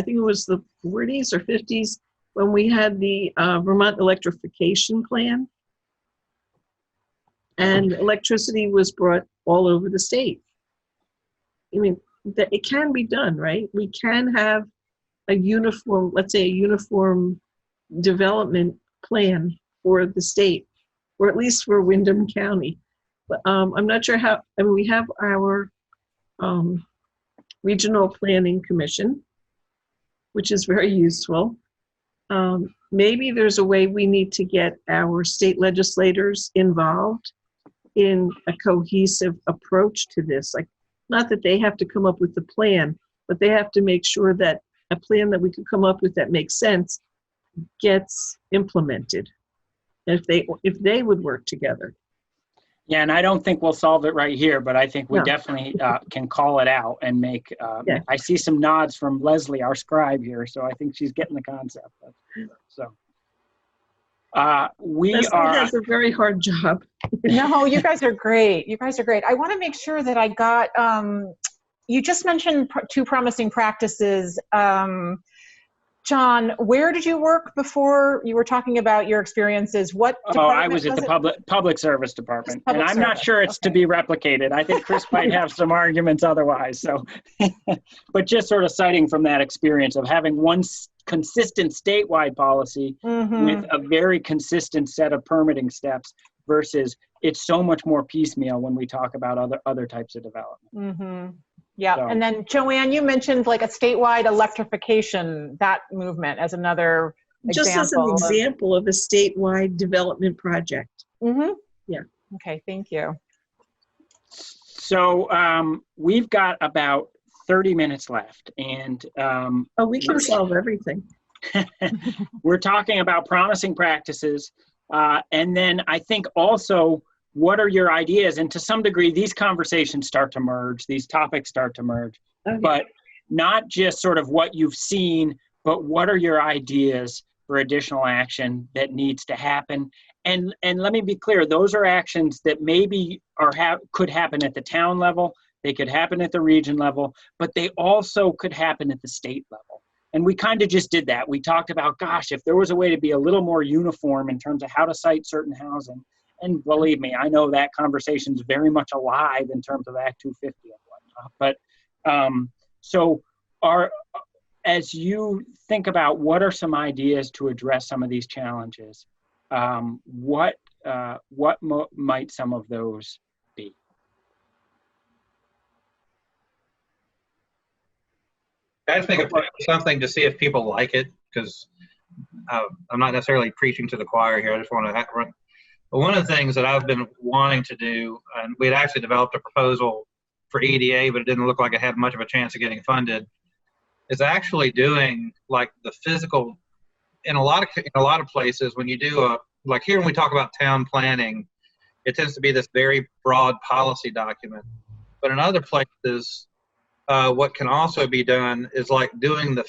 think it was the 40s or 50s, when we had the Vermont Electrification plan, and electricity was brought all over the state. I mean, that it can be done, right? We can have a uniform development plan for the state, or at least for Windham County. But I'm not sure how. I mean, we have our Regional Planning Commission, which is very useful. Maybe there's a way we need to get our state legislators involved in a cohesive approach to this. Like, not that they have to come up with the plan, but they have to make sure that a plan that we could come up with that makes sense gets implemented. If they would work together. Yeah, and I don't think we'll solve it right here, but I think we definitely can call it out and make, I see some nods from Leslie, our scribe here, so I think she's getting the concept. So Leslie has a very hard job. No, you guys are great. You guys are great. I want to make sure that I got, you just mentioned two promising practices. John, where did you work before? You were talking about your experiences. What department? I was at the public service department, and I'm not sure it's to be replicated. I think Chris might have some arguments otherwise. So, but just sort of citing from that experience of having one consistent statewide policy with a very consistent set of permitting steps versus it's so much more piecemeal when we talk about other types of development. Yeah, so. And then Joanne, you mentioned like a statewide electrification, that movement as another just example. Just as an example of a statewide development project. Yeah. Okay, thank you. So we've got about 30 minutes left, and we can solve everything. We're talking about promising practices. And then I think also, what are your ideas? And to some degree, these conversations start to merge, these topics start to merge, but not just sort of what you've seen, but what are your ideas for additional action that needs to happen? And let me be clear, those are actions that maybe could happen at the town level, they could happen at the region level, but they also could happen at the state level. And we kind of just did that. We talked about, gosh, if there was a way to be a little more uniform in terms of how to site certain housing, and believe me, I know that conversation is very much alive in terms of Act 250 and whatnot. But so as you think about what are some ideas to address some of these challenges, what might some of those be? I just think of something to see if people like it, because I'm not necessarily preaching to the choir here. I just want to run. But one of the things that I've been wanting to do, and we had actually developed a proposal for EDA, but it didn't look like it had much of a chance of getting funded, is actually doing like the physical, in a lot of places when you do like here when we talk about town planning, it tends to be this very broad policy document. But in other places, what can also be done is like doing the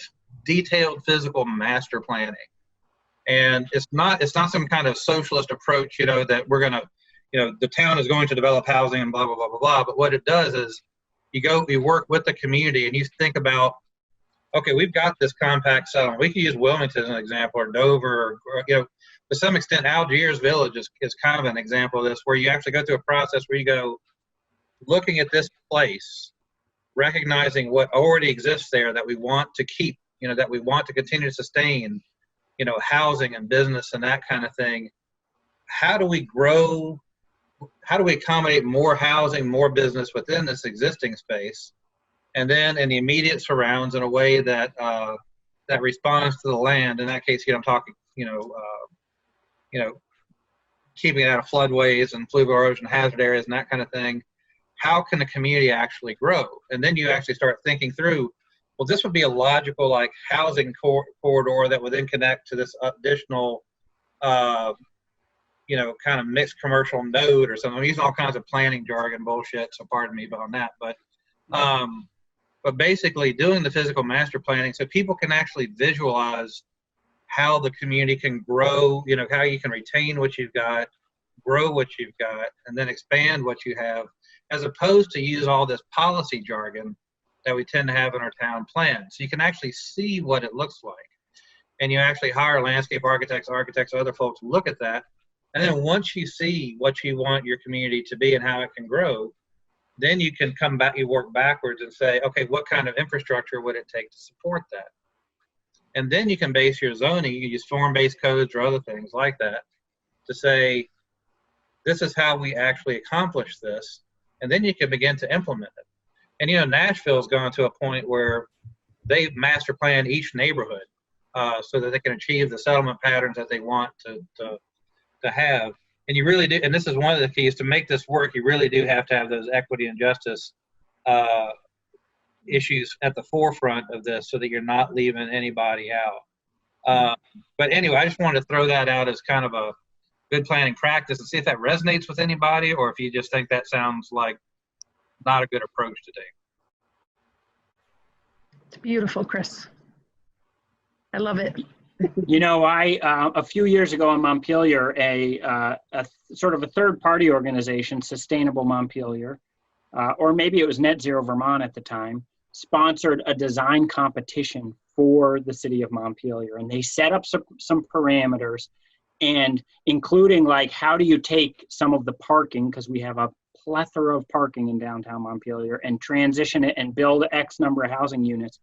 detailed physical master planning. And it's not some kind of socialist approach, that we're going to, the town is going to develop housing and blah, blah, blah, blah, blah. But what it does is you work with the community and you think about, okay, we've got this compact settlement. We could use Wilmington as an example, or Dover, or to some extent, Algiers Village is kind of an example of this, where you actually go through a process where you go looking at this place, recognizing what already exists there that we want to keep, that we want to continue to sustain, housing and business and that kind of thing. How do we grow? How do we accommodate more housing, more business within this existing space? And then in the immediate surrounds in a way that that responds to the land. In that case, I'm talking, keeping it out of floodways and fluvial erosion hazard areas and that kind of thing. How can the community actually grow? And then you actually start thinking through, well, this would be a logical housing corridor that would then connect to this additional, kind of mixed commercial node or something. I'm using all kinds of planning jargon bullshit, so pardon me on that. But basically doing the physical master planning so people can actually visualize how the community can grow, how you can retain what you've got, grow what you've got, and then expand what you have, as opposed to use all this policy jargon that we tend to have in our town plan. So you can actually see what it looks like. And you actually hire landscape architects, other folks to look at that. And then once you see what you want your community to be and how it can grow, then you can come back, you work backwards and say, okay, what kind of infrastructure would it take to support that? And then you can base your zoning, you use form-based codes or other things like that to say, this is how we actually accomplish this. And then you can begin to implement it. And Nashville's gone to a point where they master plan each neighborhood so that they can achieve the settlement patterns that they want to have. And you really do, and this is one of the keys to make this work, you really do have to have those equity and justice issues at the forefront of this so that you're not leaving anybody out. But anyway, I just wanted to throw that out as kind of a good planning practice and see if that resonates with anybody, or if you just think that sounds like not a good approach to take. It's beautiful, Chris. I love it. A few years ago in Montpelier, a sort of a third-party organization, Sustainable Montpelier, or maybe it was Net Zero Vermont at the time, sponsored a design competition for the city of Montpelier. And they set up some parameters, and including how do you take some of the parking, because we have a plethora of parking in downtown Montpelier, and transition it and build X number of housing units.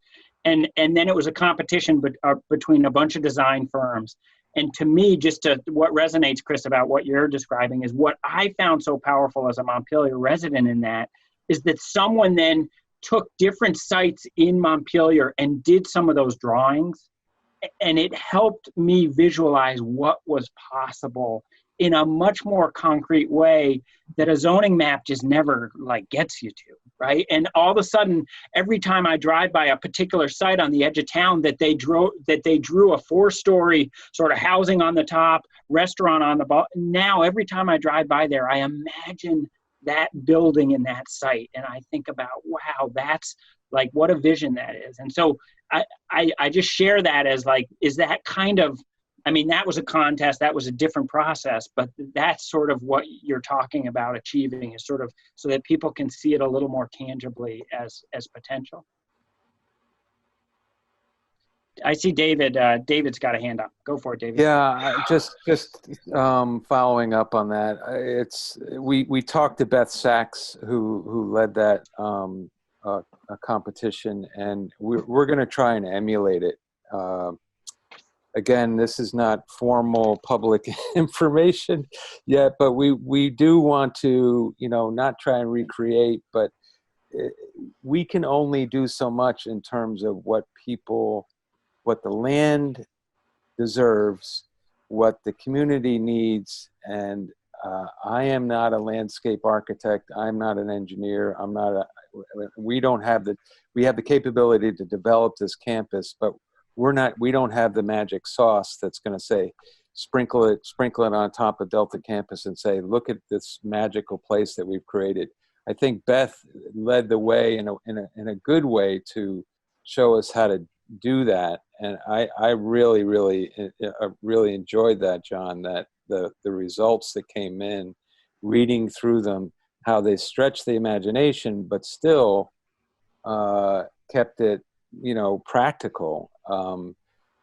And then it was a competition between a bunch of design firms. And to me, what resonates, Chris, about what you're describing is what I found so powerful as a Montpelier resident in that is that someone then took different sites in Montpelier and did some of those drawings. And it helped me visualize what was possible in a much more concrete way that a zoning map just never gets you to. right? And all of a sudden, every time I drive by a particular site on the edge of town that they drew a 4-story sort of housing on the top, restaurant on the bottom. Now, every time I drive by there, I imagine that building in that site. And I think about, wow, that's like, what a vision that is. And so I just share that as like, is that kind of, I mean, that was a contest, that was a different process, but that's sort of what you're talking about achieving, is sort of so that people can see it a little more tangibly as potential. I see David. David's got a hand up. Go for it, David. Yeah, just following up on that. We talked to Beth Sachs, who led that a competition, and we're going to try and emulate it. Again, this is not formal public information yet, but we do want to, not try and recreate, but we can only do so much in terms of what the land deserves, what the community needs. And I am not a landscape architect. I'm not an engineer. We have the capability to develop this campus, but we don't have the magic sauce that's going to say, sprinkle it on top of Delta campus and say, look at this magical place that we've created. I think Beth led the way in a good way to show us how to do that. And I really enjoyed that, John, that the results that came in, reading through them, how they stretched the imagination, but still kept it, practical.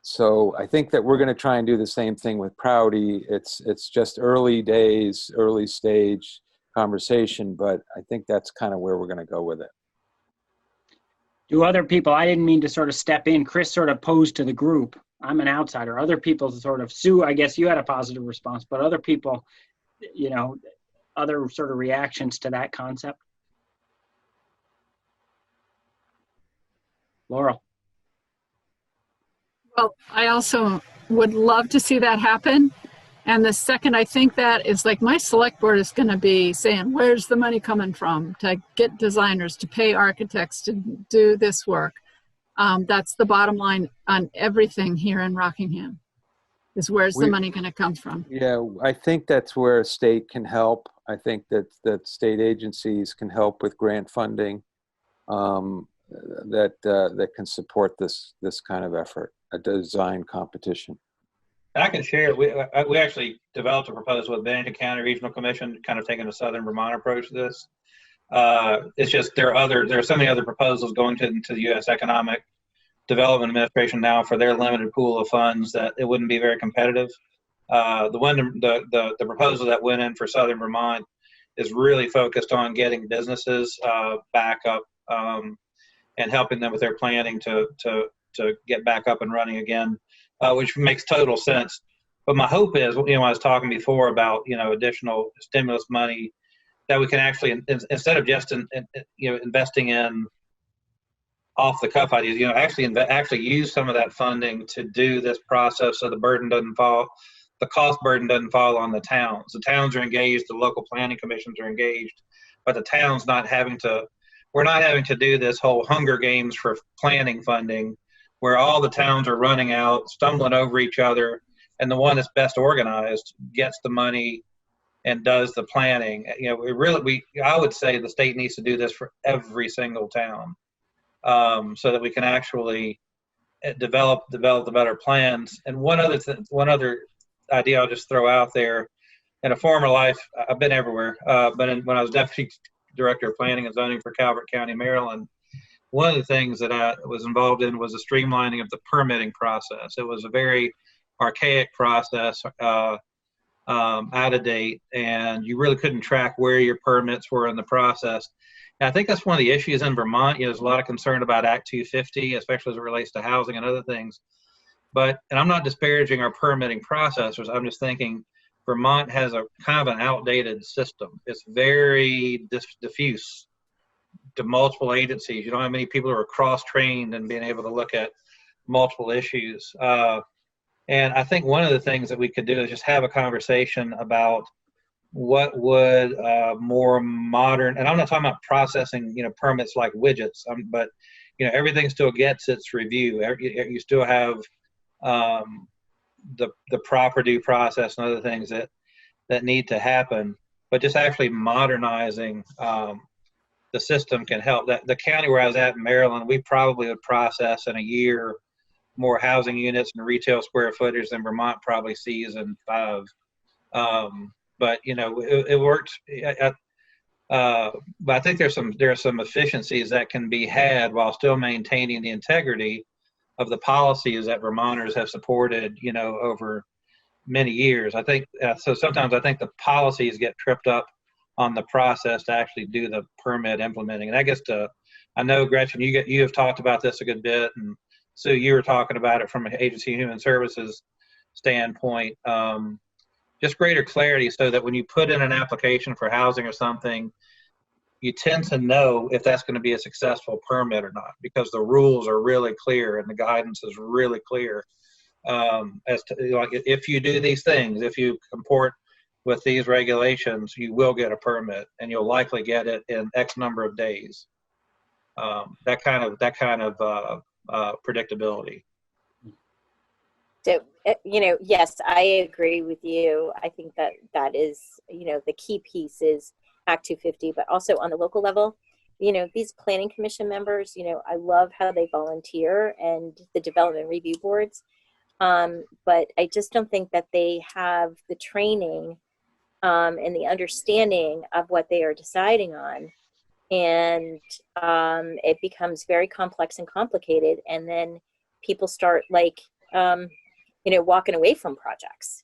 So I think that we're going to try and do the same thing with Prouty. It's just early days, early stage conversation, but I think that's kind of where we're going to go with it. Do other people, I didn't mean to sort of step in, Chris sort of posed to the group, I'm an outsider. Other people sort of, Sue, I guess you had a positive response, but other people, other sort of reactions to that concept? Laurel. Well, I also would love to see that happen. And the second I think that is like, my select board is going to be saying, where's the money coming from to get designers, to pay architects to do this work? That's the bottom line on everything here in Rockingham, is where's the money going to come from? Yeah, I think that's where state can help. I think that state agencies can help with grant funding that can support this kind of effort, a design competition. I can share. We actually developed a proposal with Bennington County Regional Commission, kind of taking a Southern Vermont approach to this. It's just there are so many other proposals going to the U.S. Economic Development Administration now for their limited pool of funds that it wouldn't be very competitive. The proposal that went in for Southern Vermont is really focused on getting businesses back up and helping them with their planning to get back up and running again. Which makes total sense. But my hope is, I was talking before about, additional stimulus money that we can actually, instead of just, investing in off the cuff ideas, actually use some of that funding to do this process so the cost burden doesn't fall on the towns. The towns are engaged, the local planning commissions are engaged, but the town's we're not having to do this whole Hunger Games for planning funding, where all the towns are running out, stumbling over each other, and the one that's best organized gets the money and does the planning. I would say the state needs to do this for every single town, so that we can actually develop the better plans. And one other idea I'll just throw out there. In a former life, I've been everywhere, but when I was deputy director of planning and zoning for Calvert County, Maryland, one of the things that I was involved in was the streamlining of the permitting process. It was a very archaic process, out of date, and you really couldn't track where your permits were in the process. And I think that's one of the issues in Vermont. There's a lot of concern about Act 250, especially as it relates to housing and other things. And I'm not disparaging our permitting processors. I'm just thinking Vermont has a kind of an outdated system. It's very diffuse to multiple agencies. You don't have many people who are cross-trained and being able to look at multiple issues. And I think one of the things that we could do is just have a conversation about what would more modern, and I'm not talking about processing, permits like widgets, but, everything still gets its review. You still have the proper due process and other things that need to happen, but just actually modernizing the system can help. The county where I was at in Maryland, we probably would process in a year more housing units and retail square footage than Vermont probably sees in 5. But it works. But I think there are some efficiencies that can be had while still maintaining the integrity of the policies that Vermonters have supported, over many years. I think so. Sometimes I think the policies get tripped up on the process to actually do the permit implementing. And I guess I know, Gretchen, you have talked about this a good bit, and Sue, you were talking about it from an Agency of Human Services standpoint. Just greater clarity so that when you put in an application for housing or something, you tend to know if that's going to be a successful permit or not, because the rules are really clear and the guidance is really clear as to, like, if you do these things, if you comport with these regulations, you will get a permit, and you'll likely get it in X number of days. That kind of predictability. So, yes, I agree with you. I think that is, the key piece is Act 250, but also on the local level, these planning commission members, I love how they volunteer, and the development review boards. But I just don't think that they have the training and the understanding of what they are deciding on. And it becomes very complex and complicated. And then people start walking away from projects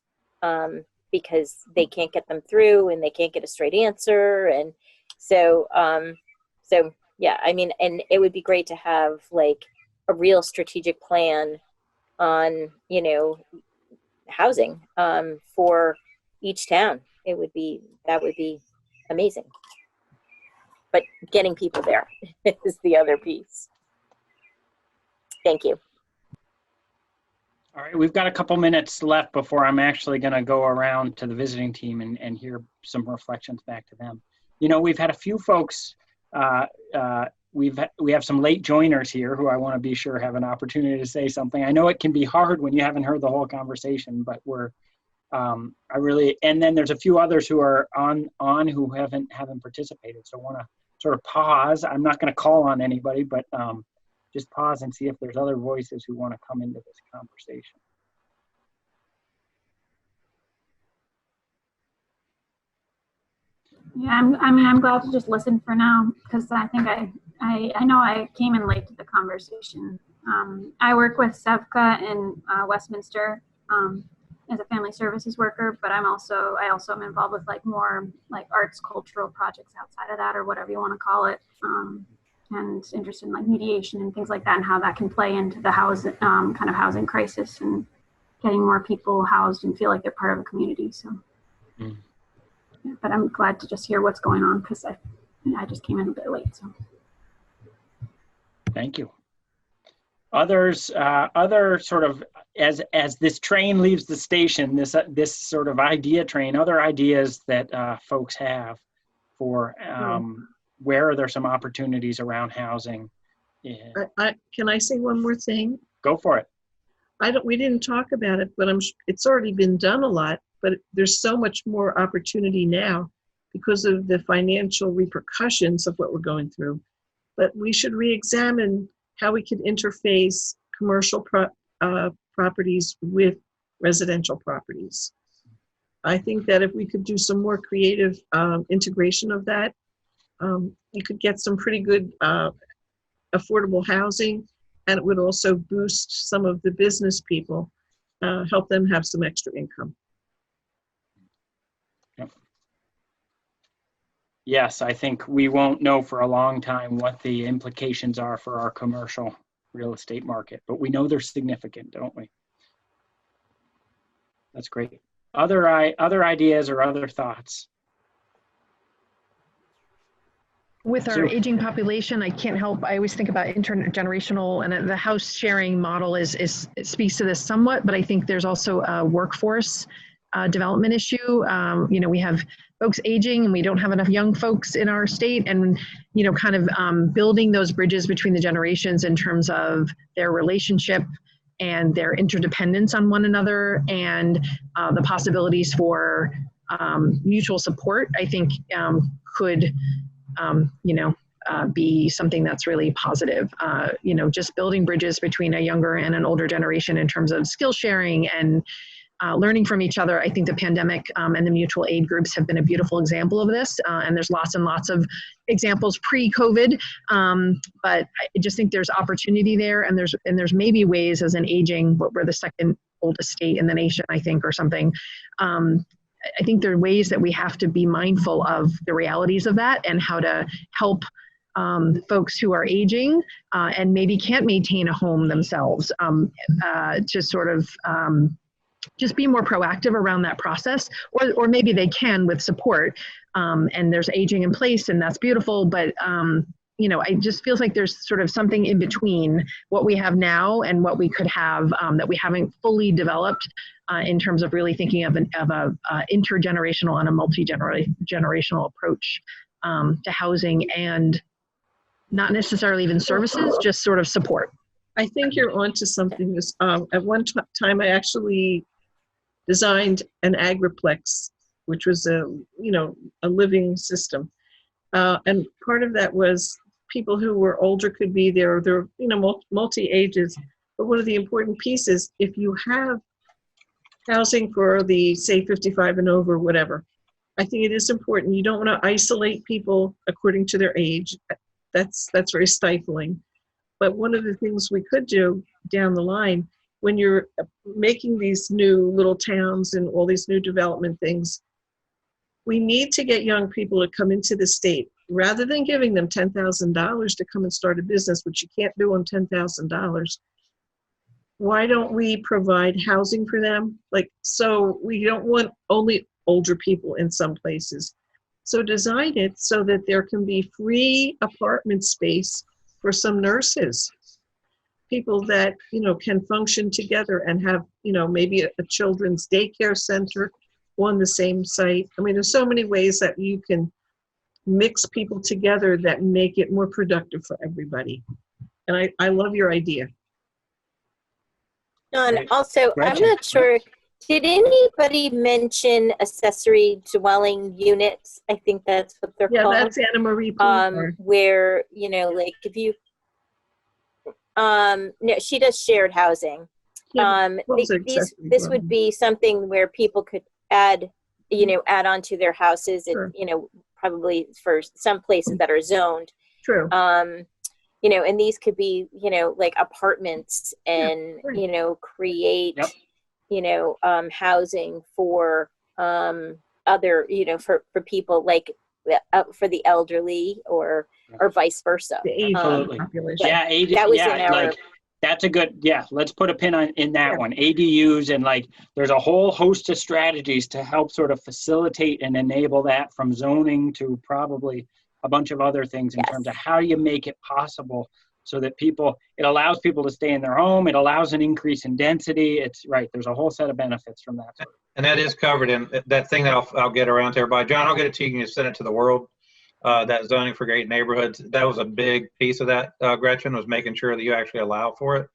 because they can't get them through and they can't get a straight answer. And so yeah, I mean, and it would be great to have a real strategic plan on, housing for each town. That would be amazing. But getting people there is the other piece. Thank you. All right, we've got a couple minutes left before I'm actually going to go around to the visiting team and hear some reflections back to them. We've had a few folks, we have some late joiners here who I want to be sure have an opportunity to say something. I know it can be hard when you haven't heard the whole conversation, but and then there's a few others who are on who haven't participated. So I want to sort of pause. I'm not going to call on anybody, but just pause and see if there's other voices who want to come into this conversation. Yeah, I'm glad to just listen for now, because I think I know I came in late to the conversation. I work with SEVCA in Westminster as a family services worker, but I also am involved with more arts, cultural projects outside of that, or whatever you want to call it. And interested in mediation and things like that, and how that can play into the housing crisis and getting more people housed and feel like they're part of a community. So, yeah, but I'm glad to just hear what's going on, because I just came in a bit late. So, thank you. Others, other sort of as this train leaves the station, this sort of idea train, other ideas that folks have for. Where are there some opportunities around housing? Yeah. Can I say one more thing? Go for it. We didn't talk about it, but it's already been done a lot, but there's so much more opportunity now because of the financial repercussions of what we're going through. But we should re-examine how we could interface commercial properties with residential properties. I think that if we could do some more creative integration of that, you could get some pretty good affordable housing, and it would also boost some of the business people, help them have some extra income. Yep. Yes, I think we won't know for a long time what the implications are for our commercial real estate market, but we know they're significant, don't we? That's great. Other ideas or other thoughts? With our aging population, I can't help, I always think about intergenerational, and the house sharing model it speaks to this somewhat, but I think there's also a workforce development issue. We have folks aging and we don't have enough young folks in our state, and, you know, kind of building those bridges between the generations in terms of their relationship and their interdependence on one another, and the possibilities for mutual support, I think could, you know, be something that's really positive. You know, just building bridges between a younger and an older generation in terms of skill sharing and learning from each other. I think the pandemic and the mutual aid groups have been a beautiful example of this. And there's lots and lots of examples pre-COVID. But I just think there's opportunity there, and there's maybe ways as an aging, we're the second oldest state in the nation, I think, or something. I think there are ways that we have to be mindful of the realities of that and how to help folks who are aging and maybe can't maintain a home themselves to sort of just be more proactive around that process, or maybe they can with support, and there's aging in place, and that's beautiful, but you know, it just feels like there's sort of something in between what we have now and what we could have that we haven't fully developed in terms of really thinking of a intergenerational and a multi-generational approach to housing, and not necessarily even services, just sort of support. I think you're onto something. At one time, I actually designed an agriplex, which was a living system, and part of that was people who were older could be there. They're multi ages, but one of the important pieces, if you have housing for the, say, 55 and over, whatever, I think it is important. You don't want to isolate people according to their age. That's very stifling. But one of the things we could do down the line, when you're making these new little towns and all these new development things, we need to get young people to come into the state. Rather than giving them $10,000 to come and start a business, which you can't do on $10,000, why don't we provide housing for them? Like, so we don't want only older people in some places. So design it so that there can be free apartment space for some nurses, people that, can function together and have, maybe a children's daycare center on the same site. I mean, there's so many ways that you can mix people together that make it more productive for everybody. And I love your idea. And also, I'm not sure, did anybody mention accessory dwelling units? I think that's what they're called. Yeah, that's Anna Marie. Where, like if you, no, she does shared housing. This would be something where people could add on to their houses, and, Sure. Probably for some places that are zoned. True. And these could be, like apartments, and, create, Yep. housing for other, for people like for the elderly, or vice versa. The Asian Absolutely. population. Yeah, That was in our. That's a good, let's put a pin in that one. ADUs, and there's a whole host of strategies to help sort of facilitate and enable that, from zoning to probably a bunch of other things in terms of how you make it possible so that it allows people to stay in their home. It allows an increase in density. It's right. There's a whole set of benefits from that. And that is covered in that thing that I'll get around to everybody. John, I'll get it to you. You can send it to the world. That zoning for great neighborhoods, that was a big piece of that, Gretchen, was making sure that you actually allow for it.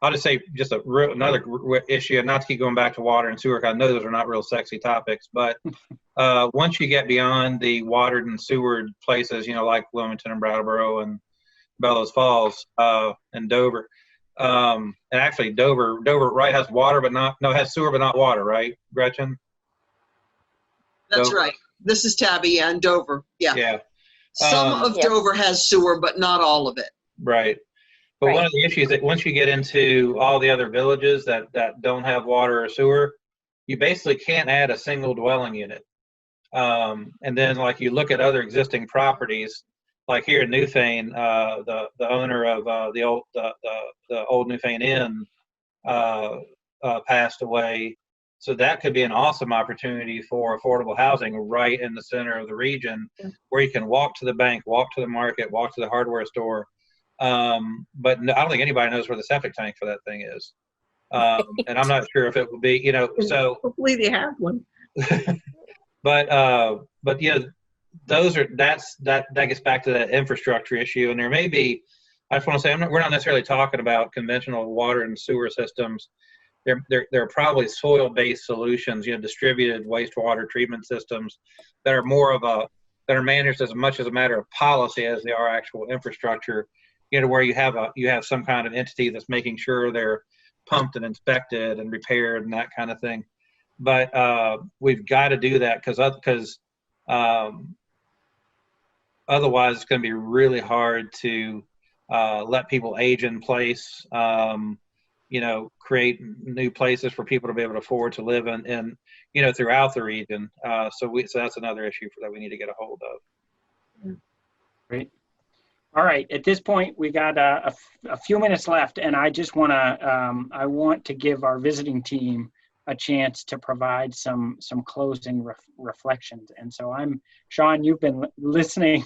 I'll just say just another issue, and not to keep going back to water and sewer, I know those are not real sexy topics, but once you get beyond the watered and sewered places, like Wilmington and Brattleboro and Bellows Falls and Dover, and actually Dover right has water, has sewer, but not water, right, Gretchen? That's right. This is Tabby and Dover. Yeah. Some of Dover has sewer, but not all of it. Right. But one of the issues that once you get into all the other villages that don't have water or sewer, you basically can't add a single dwelling unit. And then, like, you look at other existing properties, like here in Newfane, the owner of the old Newfane Inn passed away. So that could be an awesome opportunity for affordable housing right in the center of the region, where you can walk to the bank, walk to the market, walk to the hardware store. But no, I don't think anybody knows where the septic tank for that thing is. And I'm not sure if it will be, so. Hopefully they have one. But you know, that gets back to that infrastructure issue, and there may be. I just want to say we're not necessarily talking about conventional water and sewer systems. There are probably soil-based solutions, you know, distributed wastewater treatment systems that are that are managed as much as a matter of policy as they are actual infrastructure. You know, where you have some kind of entity that's making sure they're pumped and inspected and repaired and that kind of thing. But we've got to do that because otherwise it's going to be really hard to let people age in place. You know, create new places for people to be able to afford to live in you know, throughout the region. So that's another issue that we need to get a hold of. Great. All right. At this point, we got a few minutes left, and I just want to I want to give our visiting team a chance to provide some closing reflections. And so Sean, you've been listening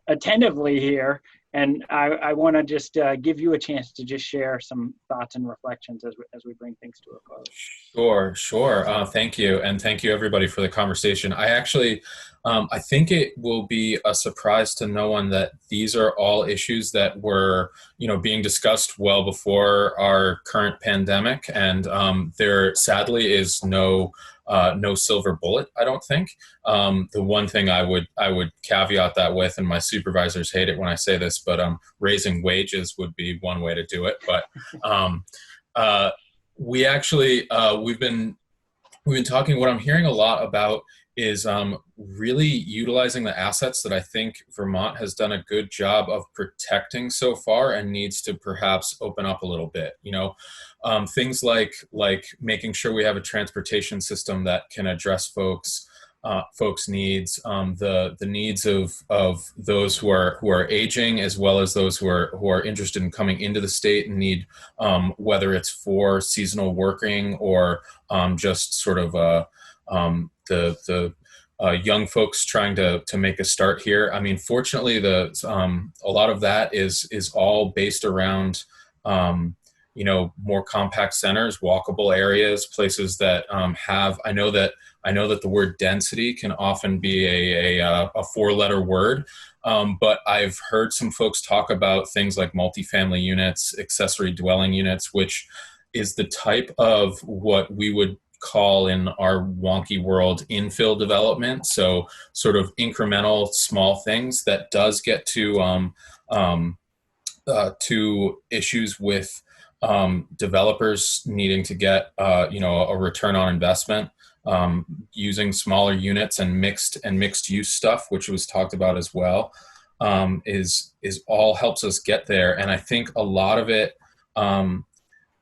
attentively here, and I want to just give you a chance to just share some thoughts and reflections as we bring things to a close. Sure. Thank you. And thank you everybody for the conversation. I actually, I think it will be a surprise to no one that these are all issues that were, you know, being discussed well before our current pandemic. And there sadly is no silver bullet, I don't think. The one thing I would caveat that with, and my supervisors hate it when I say this, but raising wages would be one way to do it. But we actually we've been talking. What I'm hearing a lot about is really utilizing the assets that I think Vermont has done a good job of protecting so far, and needs to perhaps open up a little bit. You know, things like making sure we have a transportation system that can address folks' needs, the needs of those who are aging, as well as those who are interested in coming into the state and need, whether it's for seasonal working or just sort of the young folks trying to make a start here. I mean, fortunately, a lot of that is all based around you know, more compact centers, walkable areas, places that have. I know that the word density can often be a four-letter word, but I've heard some folks talk about things like multifamily units, accessory dwelling units, which is the type of what we would call in our wonky world infill development. So sort of incremental small things that does get to issues with developers needing to get you know, a return on investment, using smaller units and mixed use stuff, which was talked about as well, is all helps us get there. And I think a lot of it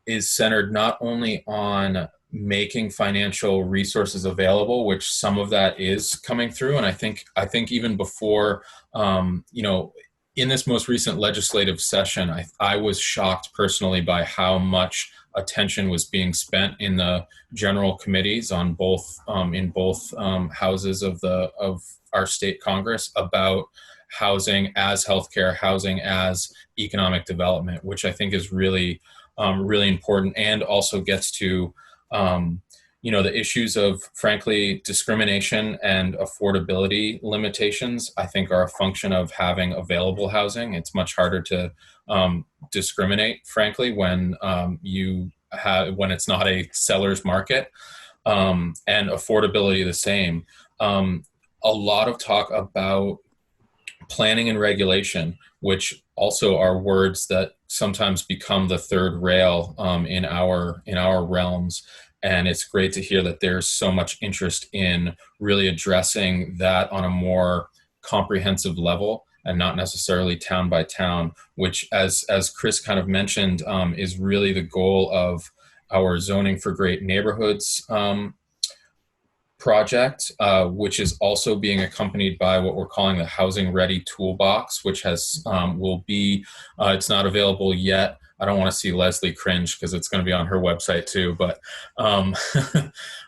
is centered not only on making financial resources available, which some of that is coming through. And I think even before, you know, in this most recent legislative session, I was shocked personally by how much attention was being spent in the general committees on both in both houses of our state Congress about housing as healthcare, housing as economic development, which I think is really really important, and also gets to you know, the issues of, frankly, discrimination and affordability limitations, I think, are a function of having available housing. It's much harder to discriminate, frankly, when when it's not a seller's market, and affordability the same. A lot of talk about planning and regulation, which also are words that sometimes become the third rail in our realms. And it's great to hear that there's so much interest in really addressing that on a more comprehensive level, and not necessarily town by town, which, as Chris kind of mentioned, is really the goal of our Zoning for Great Neighborhoods project, which is also being accompanied by what we're calling the Housing Ready Toolbox, which will be, it's not available yet. I don't want to see Leslie cringe because it's going to be on her website too, but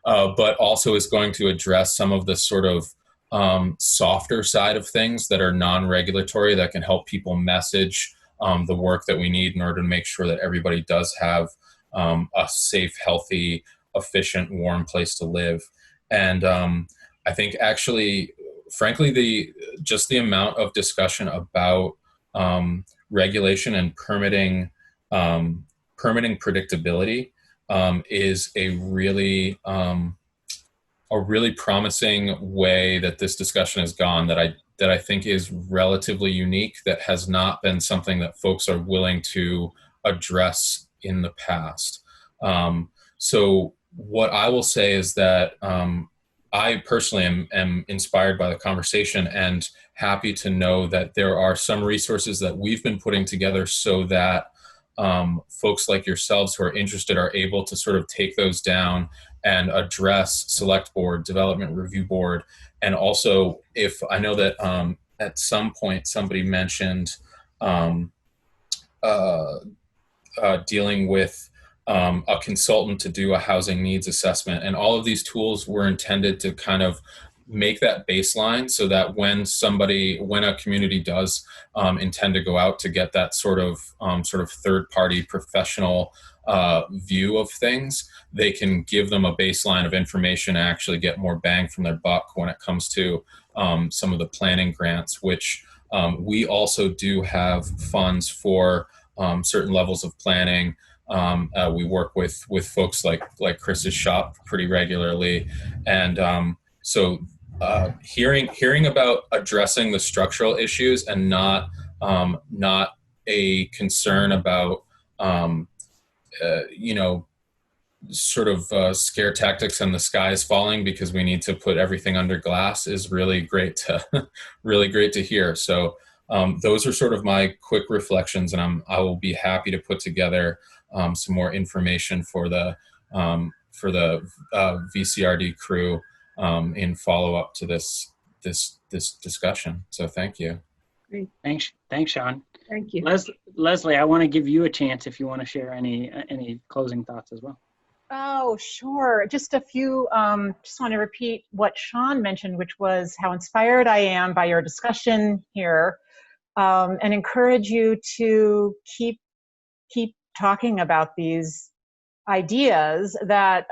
but also is going to address some of the sort of softer side of things that are non-regulatory, that can help people message the work that we need in order to make sure that everybody does have a safe, healthy, efficient, warm place to live. And I think actually, frankly, just the amount of discussion about regulation and permitting predictability is a really promising way that this discussion has gone, that I think is relatively unique, that has not been something that folks are willing to address in the past. So what I will say is that I personally am inspired by the conversation and happy to know that there are some resources that we've been putting together so that folks like yourselves who are interested are able to sort of take those down and address select board, development review board. And also, if I know that at some point somebody mentioned dealing with a consultant to do a housing needs assessment. And all of these tools were intended to kind of make that baseline so that when a community does intend to go out to get that sort of third-party professional view of things, they can give them a baseline of information and actually get more bang from their buck when it comes to some of the planning grants, which we also do have funds for certain levels of planning. We work with folks like Chris's shop pretty regularly, and so hearing about addressing the structural issues and not a concern about scare tactics and the sky is falling because we need to put everything under glass is really great to hear. So those are sort of my quick reflections, and I will be happy to put together some more information for the VCRD crew in follow up to this discussion. So thank you. Great. Thanks, Sean. Thank you. Leslie, I want to give you a chance if you want to share any closing thoughts as well. Oh, sure. Just a few, just want to repeat what Sean mentioned, which was how inspired I am by your discussion here, and encourage you to keep talking about these ideas that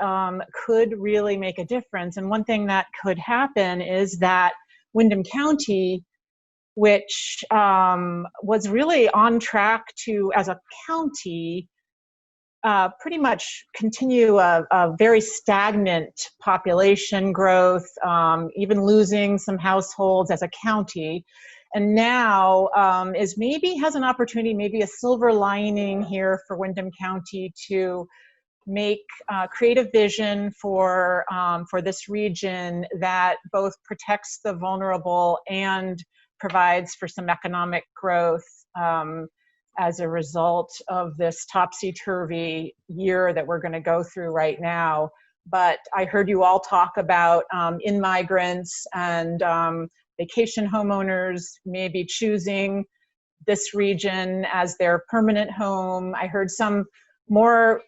could really make a difference. And one thing that could happen is that Windham County, which was really on track to, as a county, pretty much continue a very stagnant population growth, even losing some households as a county. And now has an opportunity, maybe a silver lining here for Windham County to create a vision for this region that both protects the vulnerable and provides for some economic growth as a result of this topsy-turvy year that we're going to go through right now. But I heard you all talk about in-migrants and vacation homeowners maybe choosing this region as their permanent home. I heard some more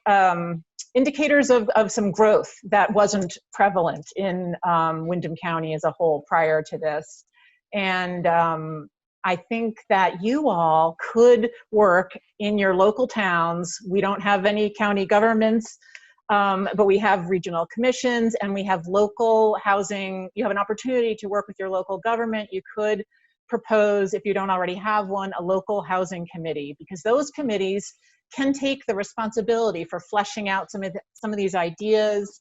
indicators of some growth that wasn't prevalent in Windham County as a whole prior to this. And I think that you all could work in your local towns. We don't have any county governments, but we have regional commissions and we have local housing. You have an opportunity to work with your local government. You could propose, if you don't already have one, a local housing committee, because those committees can take the responsibility for fleshing out some of these ideas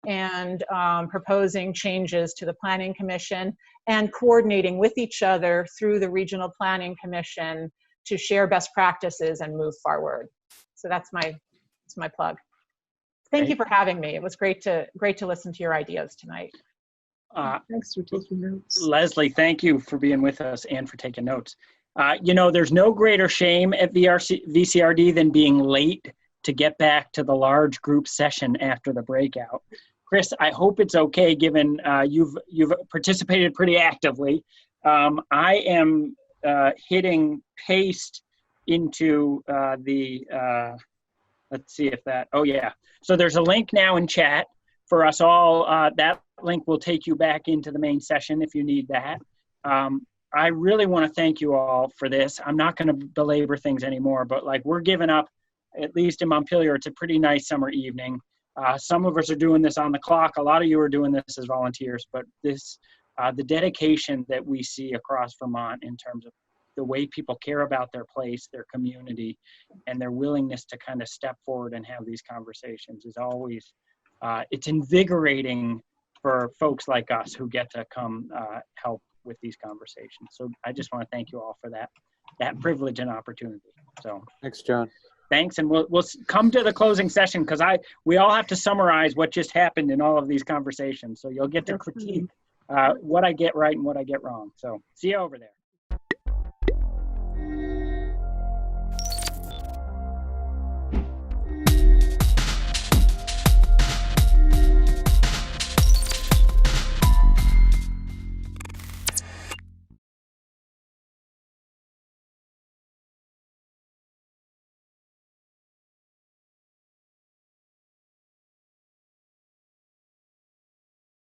and proposing changes to the Planning Commission and coordinating with each other through the Regional Planning Commission to share best practices and move forward. So that's my plug. Thank you for having me. It was great to listen to your ideas tonight. Thanks for taking notes. Leslie, thank you for being with us and for taking notes. There's no greater shame at VCRD than being late to get back to the large group session after the breakout. Chris, I hope it's okay given you've participated pretty actively. I am hitting paste into let's see if that, oh yeah. So there's a link now in chat for us all. That link will take you back into the main session if you need that. I really want to thank you all for this. I'm not going to belabor things anymore, but we're giving up, at least in Montpelier, it's a pretty nice summer evening. Some of us are doing this on the clock. A lot of you are doing this as volunteers, but this, the dedication that we see across Vermont in terms of the way people care about their place, their community, and their willingness to kind of step forward and have these conversations is always, it's invigorating for folks like us who get to come help with these conversations. So I just want to thank you all for that privilege and opportunity. So Thanks, John. thanks, and we'll come to the closing session because we all have to summarize what just happened in all of these conversations. So you'll get to critique what I get right and what I get wrong. So see you over there.